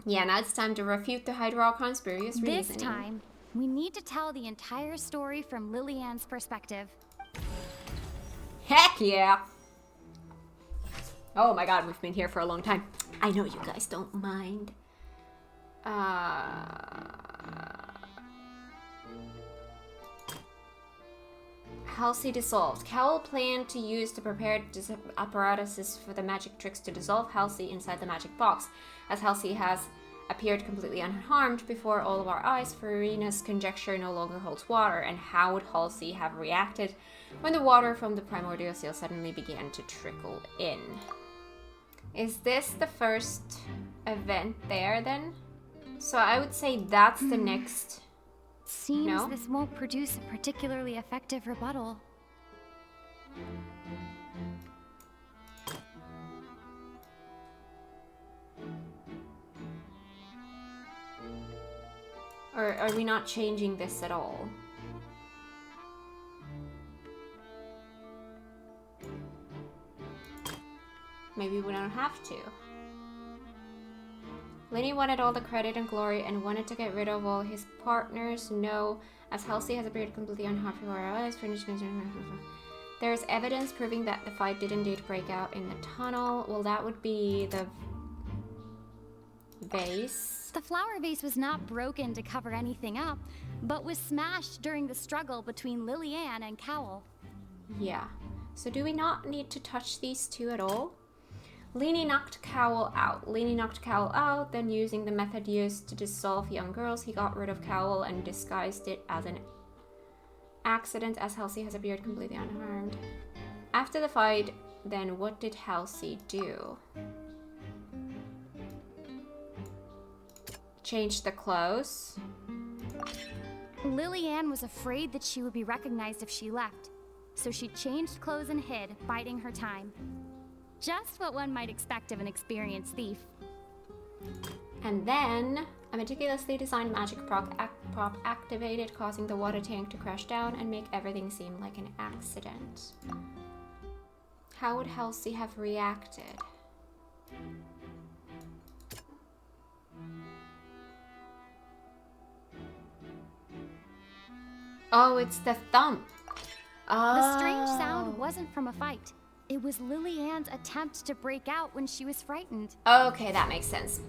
Yeah, now it's time to refute the Hydrocon's spurious reasoning. This time, we need to tell the entire story from Lillian's perspective. Heck yeah! Oh my god, we've been here for a long time. I know you guys don't mind. Halsey dissolved. Cowell planned to use the prepared apparatuses for the magic tricks to dissolve Halsey inside the magic box. As Halsey has appeared completely unharmed before all of our eyes, Farina's conjecture no longer holds water. And how would Halsey have reacted when the water from the primordial seal suddenly began to trickle in? Is this the first event there then? So I would say that's the next... Seems this won't produce a particularly effective rebuttal. Or are we not changing this at all? Maybe we don't have to. Lenny wanted all the credit and glory and wanted to get rid of all his partners. No, as Halsey has appeared completely unharmed before our eyes. There is evidence proving that the fight did indeed break out in the tunnel. Well, that would be the vase. The flower vase was not broken to cover anything up, but was smashed during the struggle between Lillian and Cowell. Yeah. So do we not need to touch these two at all? Lenny knocked Cowell out. Lenny knocked Cowell out, then using the method used to dissolve young girls, he got rid of Cowell and disguised it as an accident, as Halsey has appeared completely unharmed. After the fight, then what did Halsey do? Change the clothes. Lillian was afraid that she would be recognized if she left, so she changed clothes and hid, biding her time. Just what one might expect of an experienced thief. And then, a meticulously designed magic prop activated, causing the water tank to crash down and make everything seem like an accident. How would Halsey have reacted? Oh, it's the thump. Oh. The strange sound wasn't from a fight. It was Lillian's attempt to break out when she was frightened. Okay, that makes sense.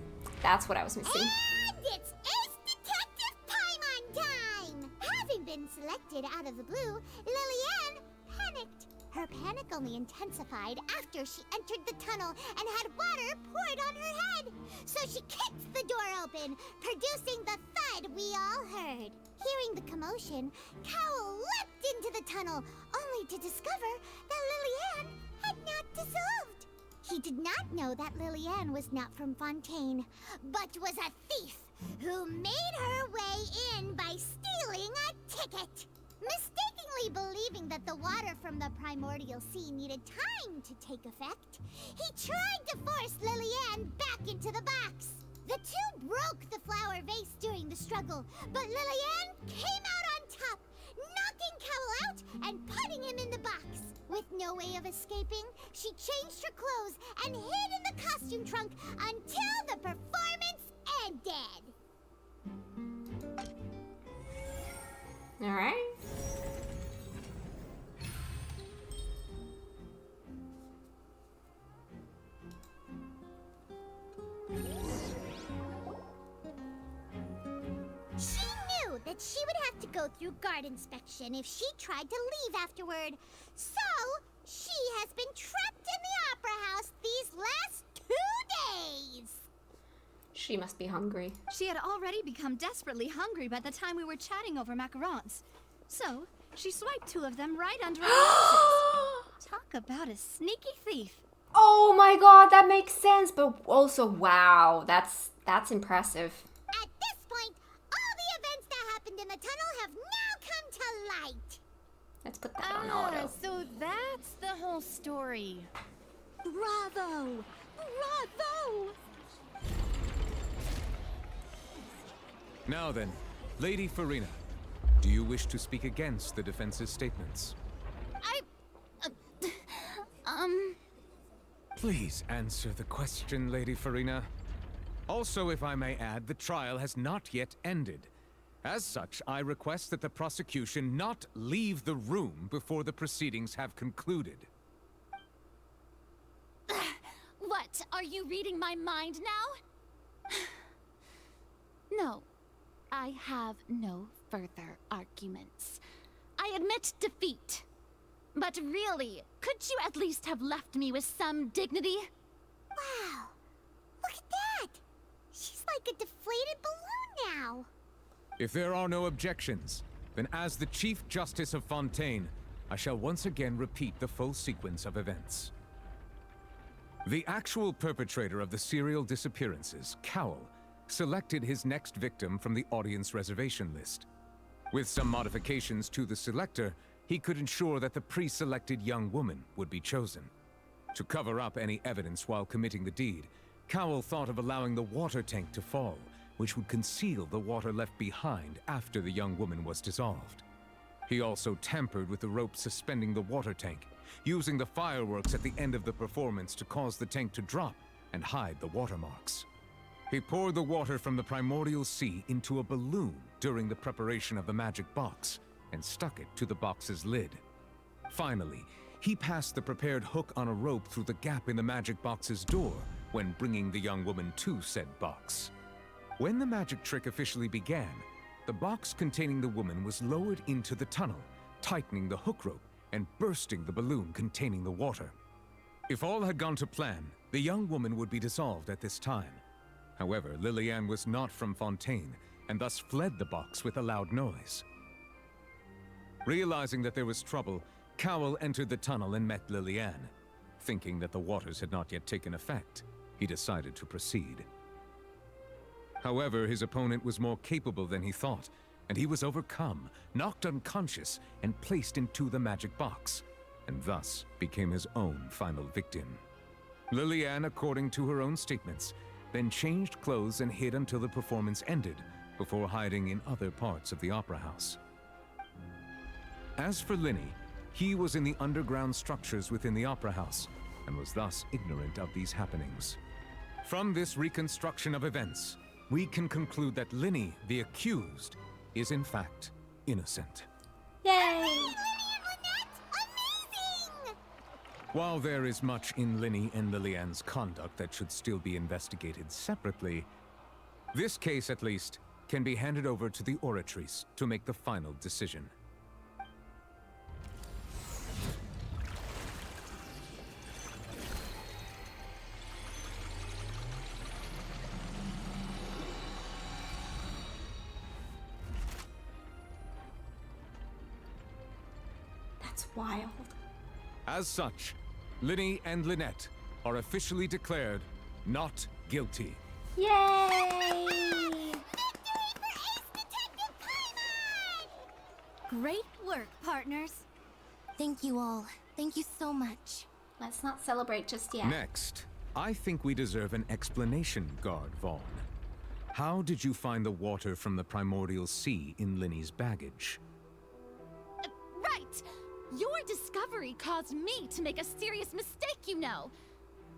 That's what I was missing. And it's Ace Detective Paimon time! Having been selected out of the blue, Lillian panicked. Her panic only intensified after she entered the tunnel and had water poured on her head. So she kicked the door open, producing the thud we all heard. Hearing the commotion, Cowell leapt into the tunnel, only to discover that Lillian had not dissolved. He did not know that Lillian was not from Fontaine, but was a thief who made her way in by stealing a ticket. Mistakenly believing that the water from the primordial sea needed time to take effect, he tried to force Lillian back into the box. The two broke the flower vase during the struggle, but Lillian came out on top, knocking Cowell out and putting him in the box. With no way of escaping, she changed her clothes and hid in the costume trunk until the performance ended. All right. She knew that she would have to go through guard inspection if she tried to leave afterward. So, she has been trapped in the Opera House these last 2 days. She must be hungry. She had already become desperately hungry by the time we were chatting over macarons. So, she swiped 2 of them right under our noses. Talk about a sneaky thief. Oh my god, that makes sense, but also, wow, that's impressive. At this point, all the events that happened in the tunnel have now come to light. Let's put that on auto. So that's the whole story. Bravo! Bravo! Now then, Lady Farina, do you wish to speak against the defense's statements? I Please answer the question, Lady Farina. Also, if I may add, the trial has not yet ended. As such, I request that the prosecution not leave the room before the proceedings have concluded. What? Are you reading my mind now? No. I have no further arguments. I admit defeat. But really, could you at least have left me with some dignity? Wow. Look at that. She's like a deflated balloon now. If there are no objections, then as the Chief Justice of Fontaine, I shall once again repeat the full sequence of events. The actual perpetrator of the serial disappearances, Cowell, selected his next victim from the audience reservation list. With some modifications to the selector, he could ensure that the pre-selected young woman would be chosen. To cover up any evidence while committing the deed, Cowell thought of allowing the water tank to fall, which would conceal the water left behind after the young woman was dissolved. He also tampered with the rope suspending the water tank, using the fireworks at the end of the performance to cause the tank to drop and hide the watermarks. He poured the water from the primordial sea into a balloon during the preparation of the magic box and stuck it to the box's lid. Finally, he passed the prepared hook on a rope through the gap in the magic box's door when bringing the young woman to said box. When the magic trick officially began, the box containing the woman was lowered into the tunnel, tightening the hook rope and bursting the balloon containing the water. If all had gone to plan, the young woman would be dissolved at this time. However, Lillian was not from Fontaine, and thus fled the box with a loud noise. Realizing that there was trouble, Cowell entered the tunnel and met Lillian. Thinking that the waters had not yet taken effect, he decided to proceed. However, his opponent was more capable than he thought, and he was overcome, knocked unconscious, and placed into the magic box, and thus became his own final victim. Lillian, according to her own statements, then changed clothes and hid until the performance ended, before hiding in other parts of the opera house. As for Linny, he was in the underground structures within the opera house, and was thus ignorant of these happenings. From this reconstruction of events, we can conclude that Linny, the accused, is in fact innocent. Yay! While there is much in Linny and Lillian's conduct that should still be investigated separately, this case, at least, can be handed over to the Oratrice to make the final decision. That's wild. As such, Linny and Lynette are officially declared not guilty. Yay! Great work, partners. Thank you all. Thank you so much. Let's not celebrate just yet. Next, I think we deserve an explanation, Guard Vaughn. How did you find the water from the primordial sea in Linny's baggage? Right! Your discovery caused me to make a serious mistake, you know.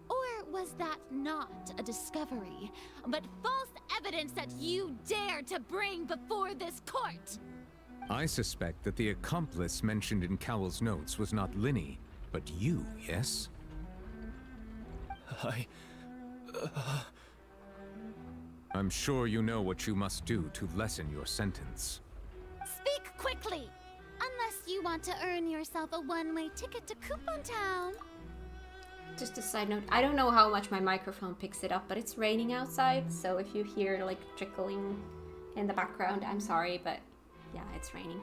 Or was that not a discovery, but false evidence that you dare to bring before this court? I suspect that the accomplice mentioned in Cowell's notes was not Linny, but you, yes? I'm sure you know what you must do to lessen your sentence. Speak quickly! Unless you want to earn yourself a one-way ticket to Coupon Town. Just a side note, I don't know how much my microphone picks it up, but it's raining outside, so if you hear like trickling in the background, I'm sorry, but yeah, it's raining.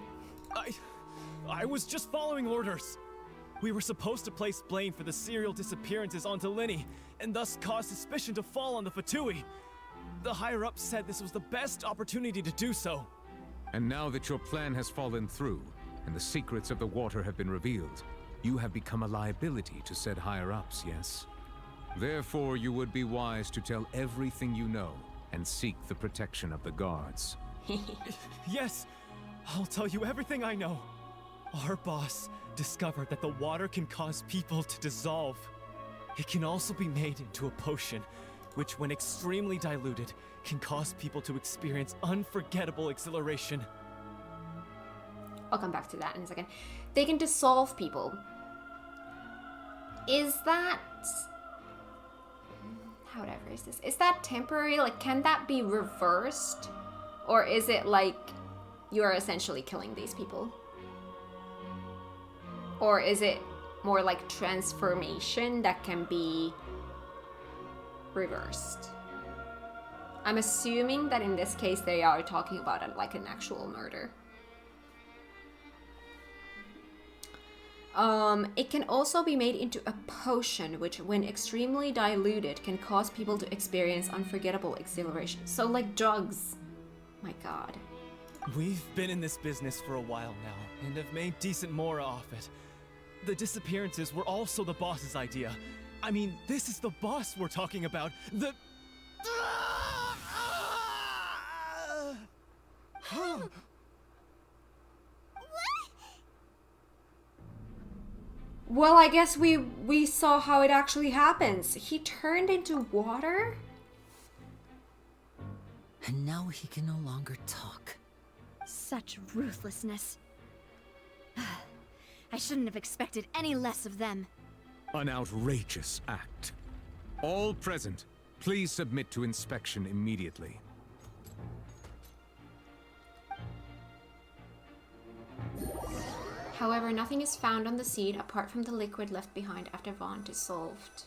I was just following orders. We were supposed to place blame for the serial disappearances onto Linny, and thus cause suspicion to fall on the Fatui. The higher-ups said this was the best opportunity to do so. And now that your plan has fallen through, and the secrets of the water have been revealed, you have become a liability to said higher-ups, yes? Therefore, you would be wise to tell everything you know, and seek the protection of the guards. Yes, I'll tell you everything I know. Our boss discovered that the water can cause people to dissolve. It can also be made into a potion, which when extremely diluted, can cause people to experience unforgettable exhilaration. I'll come back to that in a second. They can dissolve people. Is that... how would I phrase this? Is that temporary? Like, can that be reversed? Or is it like you're essentially killing these people? Or is it more like transformation that can be reversed? I'm assuming that in this case they are talking about it like an actual murder. It can also be made into a potion, which when extremely diluted can cause people to experience unforgettable exhilaration. So like drugs. My god. We've been in this business for a while now, and have made decent mora off it. The disappearances were also the boss's idea. I mean, this is the boss we're talking about. The... Well, I guess we saw how it actually happens. He turned into water? And now he can no longer talk. Such ruthlessness. I shouldn't have expected any less of them. An outrageous act. All present, please submit to inspection immediately. However, nothing is found on the scene apart from the liquid left behind after Vaughn dissolved.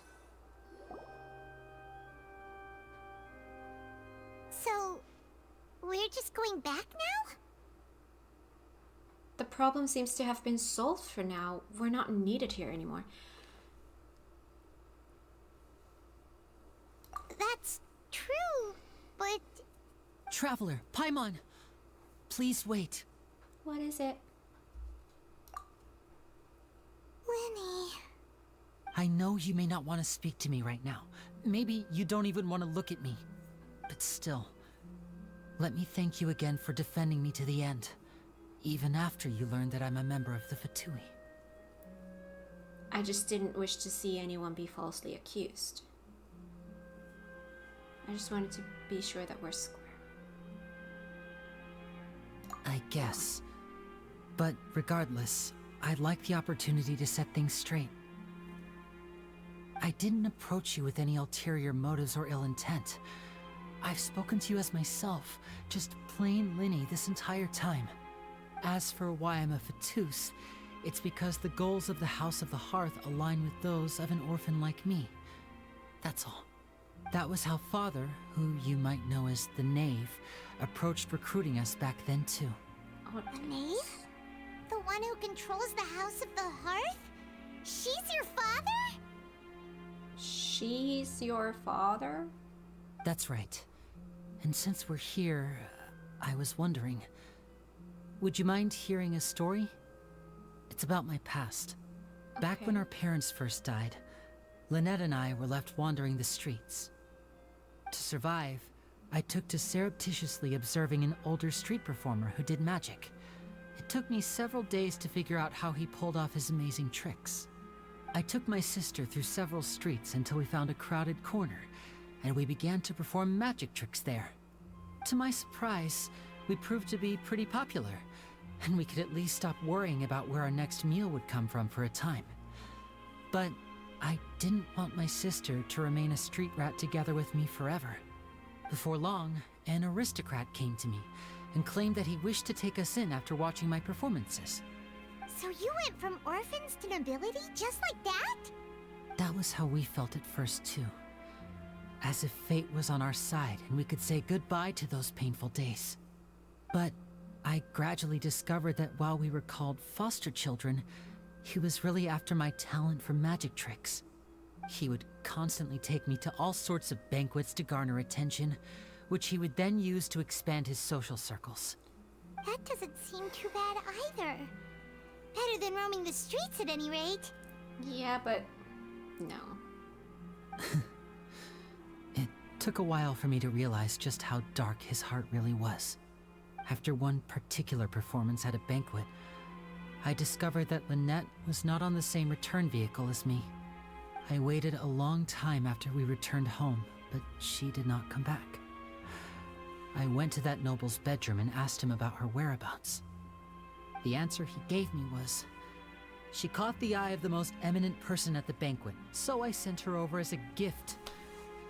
So, we're just going back now? The problem seems to have been solved for now. We're not needed here anymore. That's true, but... Traveler, Paimon, please wait. What is it? Lenny... I know you may not want to speak to me right now. Maybe you don't even want to look at me. But still, let me thank you again for defending me to the end. Even after you learned that I'm a member of the Fatui. I just didn't wish to see anyone be falsely accused. I just wanted to be sure that we're square. I guess. But regardless, I'd like the opportunity to set things straight. I didn't approach you with any ulterior motives or ill intent. I've spoken to you as myself, just plain Linny this entire time. As for why I'm a Fatus, it's because the goals of the House of the Hearth align with those of an orphan like me. That's all. That was how Father, who you might know as the Knave, approached recruiting us back then too. The Knave? The one who controls the House of the Hearth? She's your father? She's your father? That's right. And since we're here, I was wondering, would you mind hearing a story? It's about my past. Back when our parents first died, Lynette and I were left wandering the streets. To survive, I took to surreptitiously observing an older street performer who did magic. It took me several days to figure out how he pulled off his amazing tricks. I took my sister through several streets until we found a crowded corner, and we began to perform magic tricks there. To my surprise, we proved to be pretty popular, and we could at least stop worrying about where our next meal would come from for a time. But I didn't want my sister to remain a street rat together with me forever. Before long, an aristocrat came to me and claimed that he wished to take us in after watching my performances. So you went from orphans to nobility just like that? That was how we felt at first too. As if fate was on our side and we could say goodbye to those painful days. But I gradually discovered that while we were called foster children, he was really after my talent for magic tricks. He would constantly take me to all sorts of banquets to garner attention, which he would then use to expand his social circles. That doesn't seem too bad either. Better than roaming the streets at any rate. Yeah, but no. It took a while for me to realize just how dark his heart really was. After one particular performance at a banquet, I discovered that Lynette was not on the same return vehicle as me. I waited a long time after we returned home, but she did not come back. I went to that noble's bedroom and asked him about her whereabouts. The answer he gave me was, she caught the eye of the most eminent person at the banquet, so I sent her over as a gift.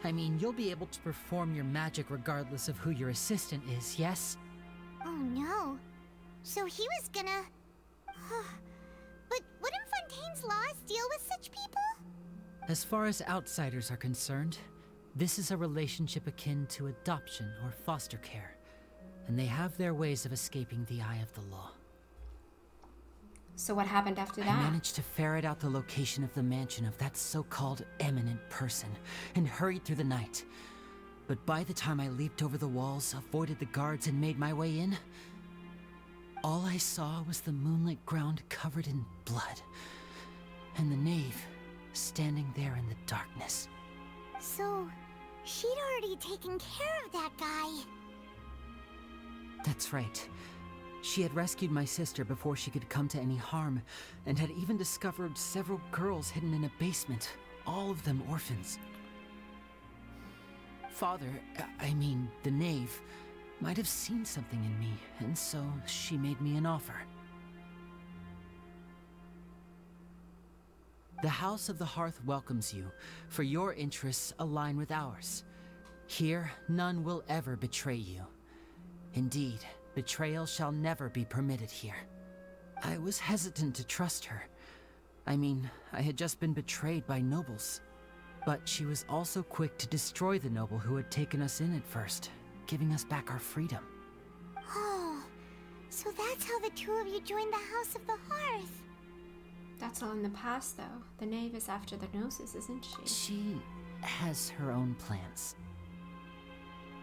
I mean, you'll be able to perform your magic regardless of who your assistant is, yes? Oh no. So he was gonna... But wouldn't Fontaine's laws deal with such people? As far as outsiders are concerned, this is a relationship akin to adoption or foster care, and they have their ways of escaping the eye of the law. So what happened after that? I managed to ferret out the location of the mansion of that so-called eminent person and hurried through the night. But by the time I leaped over the walls, avoided the guards, and made my way in, all I saw was the moonlit ground covered in blood, and the knave standing there in the darkness. So, she'd already taken care of that guy. That's right. She had rescued my sister before she could come to any harm, and had even discovered several girls hidden in a basement, all of them orphans. Father, I mean, the knave, might have seen something in me, and so she made me an offer. The House of the Hearth welcomes you, for your interests align with ours. Here, none will ever betray you. Indeed, betrayal shall never be permitted here. I was hesitant to trust her. I mean, I had just been betrayed by nobles. But she was also quick to destroy the noble who had taken us in at first, giving us back our freedom. Oh, so that's how the two of you joined the House of the Hearth. That's all in the past, though. The knave is after the Gnosis, isn't she? She has her own plans.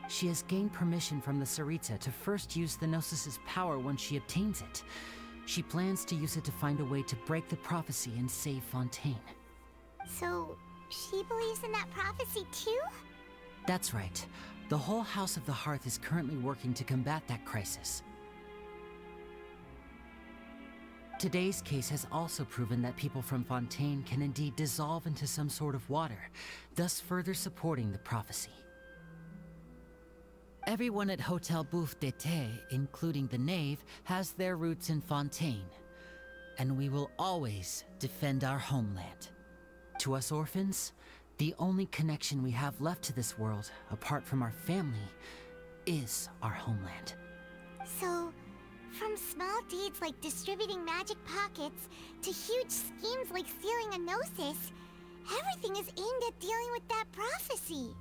She has gained permission from the Tsaritsa to first use the Gnosis's power when she obtains it. She plans to use it to find a way to break the prophecy and save Fontaine. So, she believes in that prophecy too? That's right. The whole House of the Hearth is currently working to combat that crisis. Today's case has also proven that people from Fontaine can indeed dissolve into some sort of water, thus further supporting the prophecy. Everyone at Hotel Bouffe d'été, including the knave, has their roots in Fontaine, and we will always defend our homeland. To us orphans, the only connection we have left to this world, apart from our family, is our homeland. So, from small deeds like distributing magic pockets to huge schemes like stealing a Gnosis, everything is aimed at dealing with that prophecy.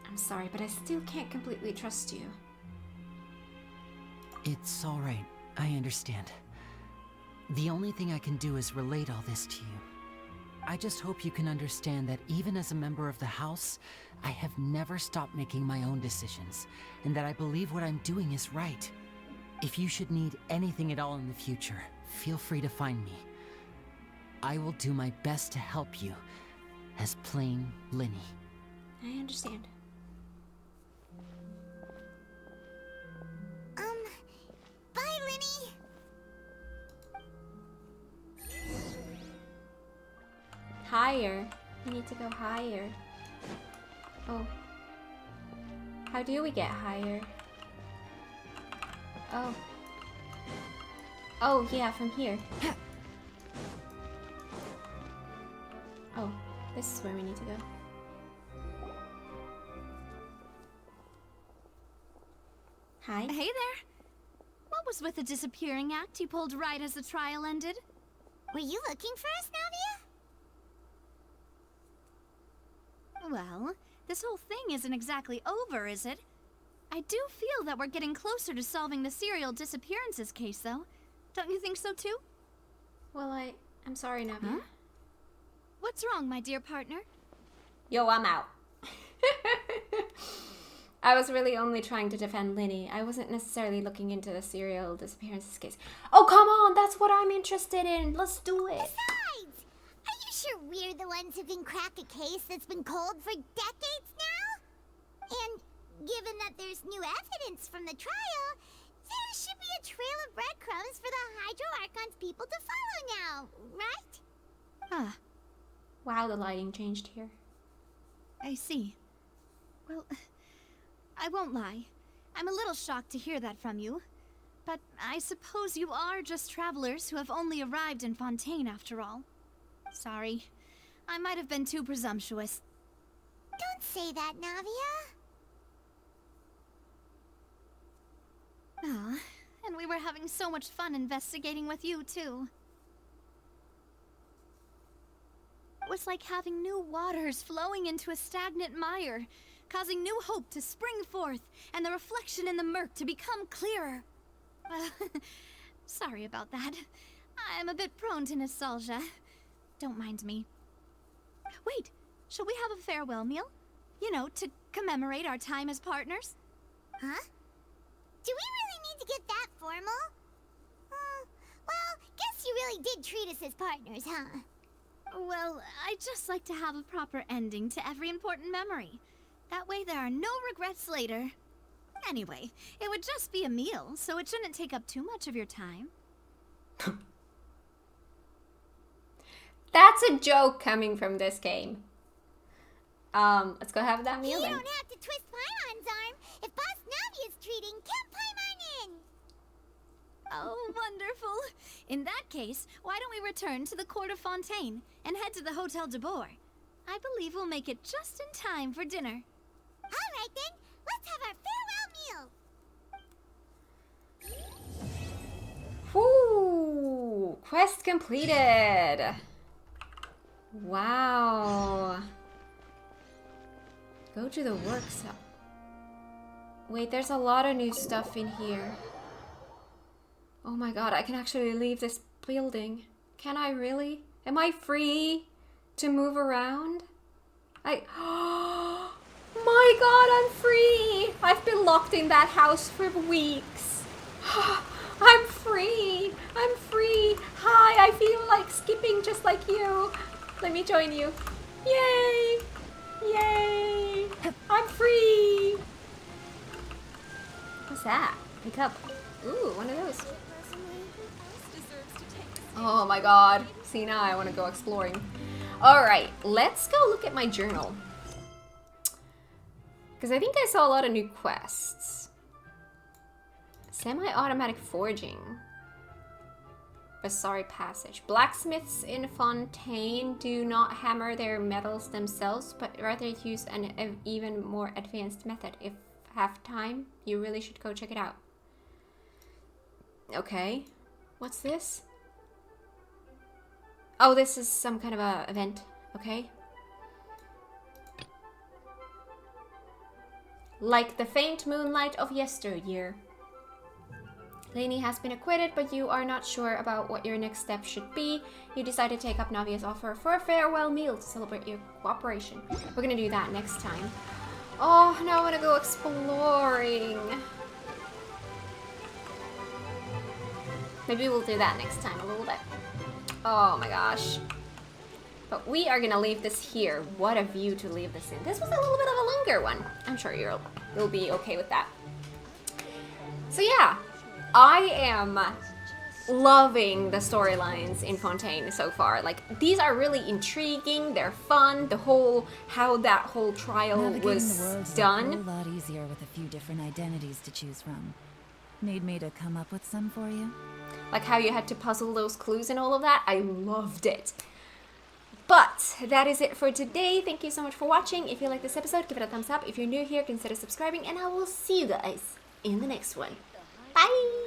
I'm sorry, but I still can't completely trust you. It's all right. I understand. The only thing I can do is relate all this to you. I just hope you can understand that even as a member of the House, I have never stopped making my own decisions, and that I believe what I'm doing is right. If you should need anything at all in the future, feel free to find me. I will do my best to help you, as plain Linny. I understand. Bye, Linny! Higher. We need to go higher. Oh. How do we get higher? Oh. Oh, yeah, from here. Oh, this is where we need to go. Hi. Hey there. What was with the disappearing act you pulled right as the trial ended? Were you looking for us, Navia? Well, this whole thing isn't exactly over, is it? I do feel that we're getting closer to solving the serial disappearances case, though. Don't you think so, too? Well, I'm sorry, Navia. Huh? What's wrong, my dear partner? Yo, I'm out. I was really only trying to defend Linny. I wasn't necessarily looking into the serial disappearances case. Oh, come on! That's what I'm interested in! Let's do it! Besides, are you sure we're the ones who can crack a case that's been cold for decades now? And given that there's new evidence from the trial, there should be a trail of breadcrumbs for the Hydro Archon's people to follow now, right? Ah. Wow, the lighting changed here. I see. Well, I won't lie. I'm a little shocked to hear that from you. But I suppose you are just travelers who have only arrived in Fontaine after all. Sorry. I might have been too presumptuous. Don't say that, Navia. Ah, and we were having so much fun investigating with you, too. It was like having new waters flowing into a stagnant mire, causing new hope to spring forth, and the reflection in the murk to become clearer. Sorry about that. I'm a bit prone to nostalgia. Don't mind me. Wait, shall we have a farewell meal? You know, to commemorate our time as partners? Huh? Do we really need to get that formal? Well, guess you really did treat us as partners, huh? Well, I'd just like to have a proper ending to every important memory. That way there are no regrets later. Anyway, it would just be a meal, so it shouldn't take up too much of your time. That's a joke coming from this game. Let's go have that meal then. You don't have to twist Paimon's arm. If Boss Navi is treating, count Paimon in! Oh, wonderful. In that case, why don't we return to the court of Fontaine and head to the Hotel de Boer? I believe we'll make it just in time for dinner. All right then, let's have our farewell meal. Whoo! Quest completed. Wow. Go to the workshop. Wait, there's a lot of new stuff in here. Oh my god, I can actually leave this building. Can I really? Am I free to move around? Oh my god, I'm free! I've been locked in that house for weeks. I'm free! I'm free! Hi, I feel like skipping just like you. Let me join you. Yay! Yay! I'm free! What's that? Pick up. Ooh, one of those. Oh my god. See, now I want to go exploring. Alright, let's go look at my journal. Because I think I saw a lot of new quests. Semi-automatic forging. Vasari Passage. Blacksmiths in Fontaine do not hammer their metals themselves, but rather use an even more advanced method. If have time, you really should go check it out. Okay. What's this? Oh, this is some kind of a event. Okay. Like the faint moonlight of yesteryear. Lainey has been acquitted, but you are not sure about what your next step should be. You decide to take up Navia's offer for a farewell meal to celebrate your cooperation. We're gonna do that next time. Oh, now I wanna go exploring. Maybe we'll do that next time a little bit. Oh my gosh. But we are gonna leave this here. What a view to leave this in. This was a little bit of a longer one. I'm sure you'll be okay with that. So yeah, I am loving the storylines in Fontaine so far. Like, these are really intriguing, they're fun, how that whole trial was done. A whole lot easier with a few different identities to choose from. Need me to come up with some for you? Like how you had to puzzle those clues and all of that. I loved it. But that is it for today. Thank you so much for watching. If you like this episode, give it a thumbs up. If you're new here, consider subscribing, and I will see you guys in the next one. Bye!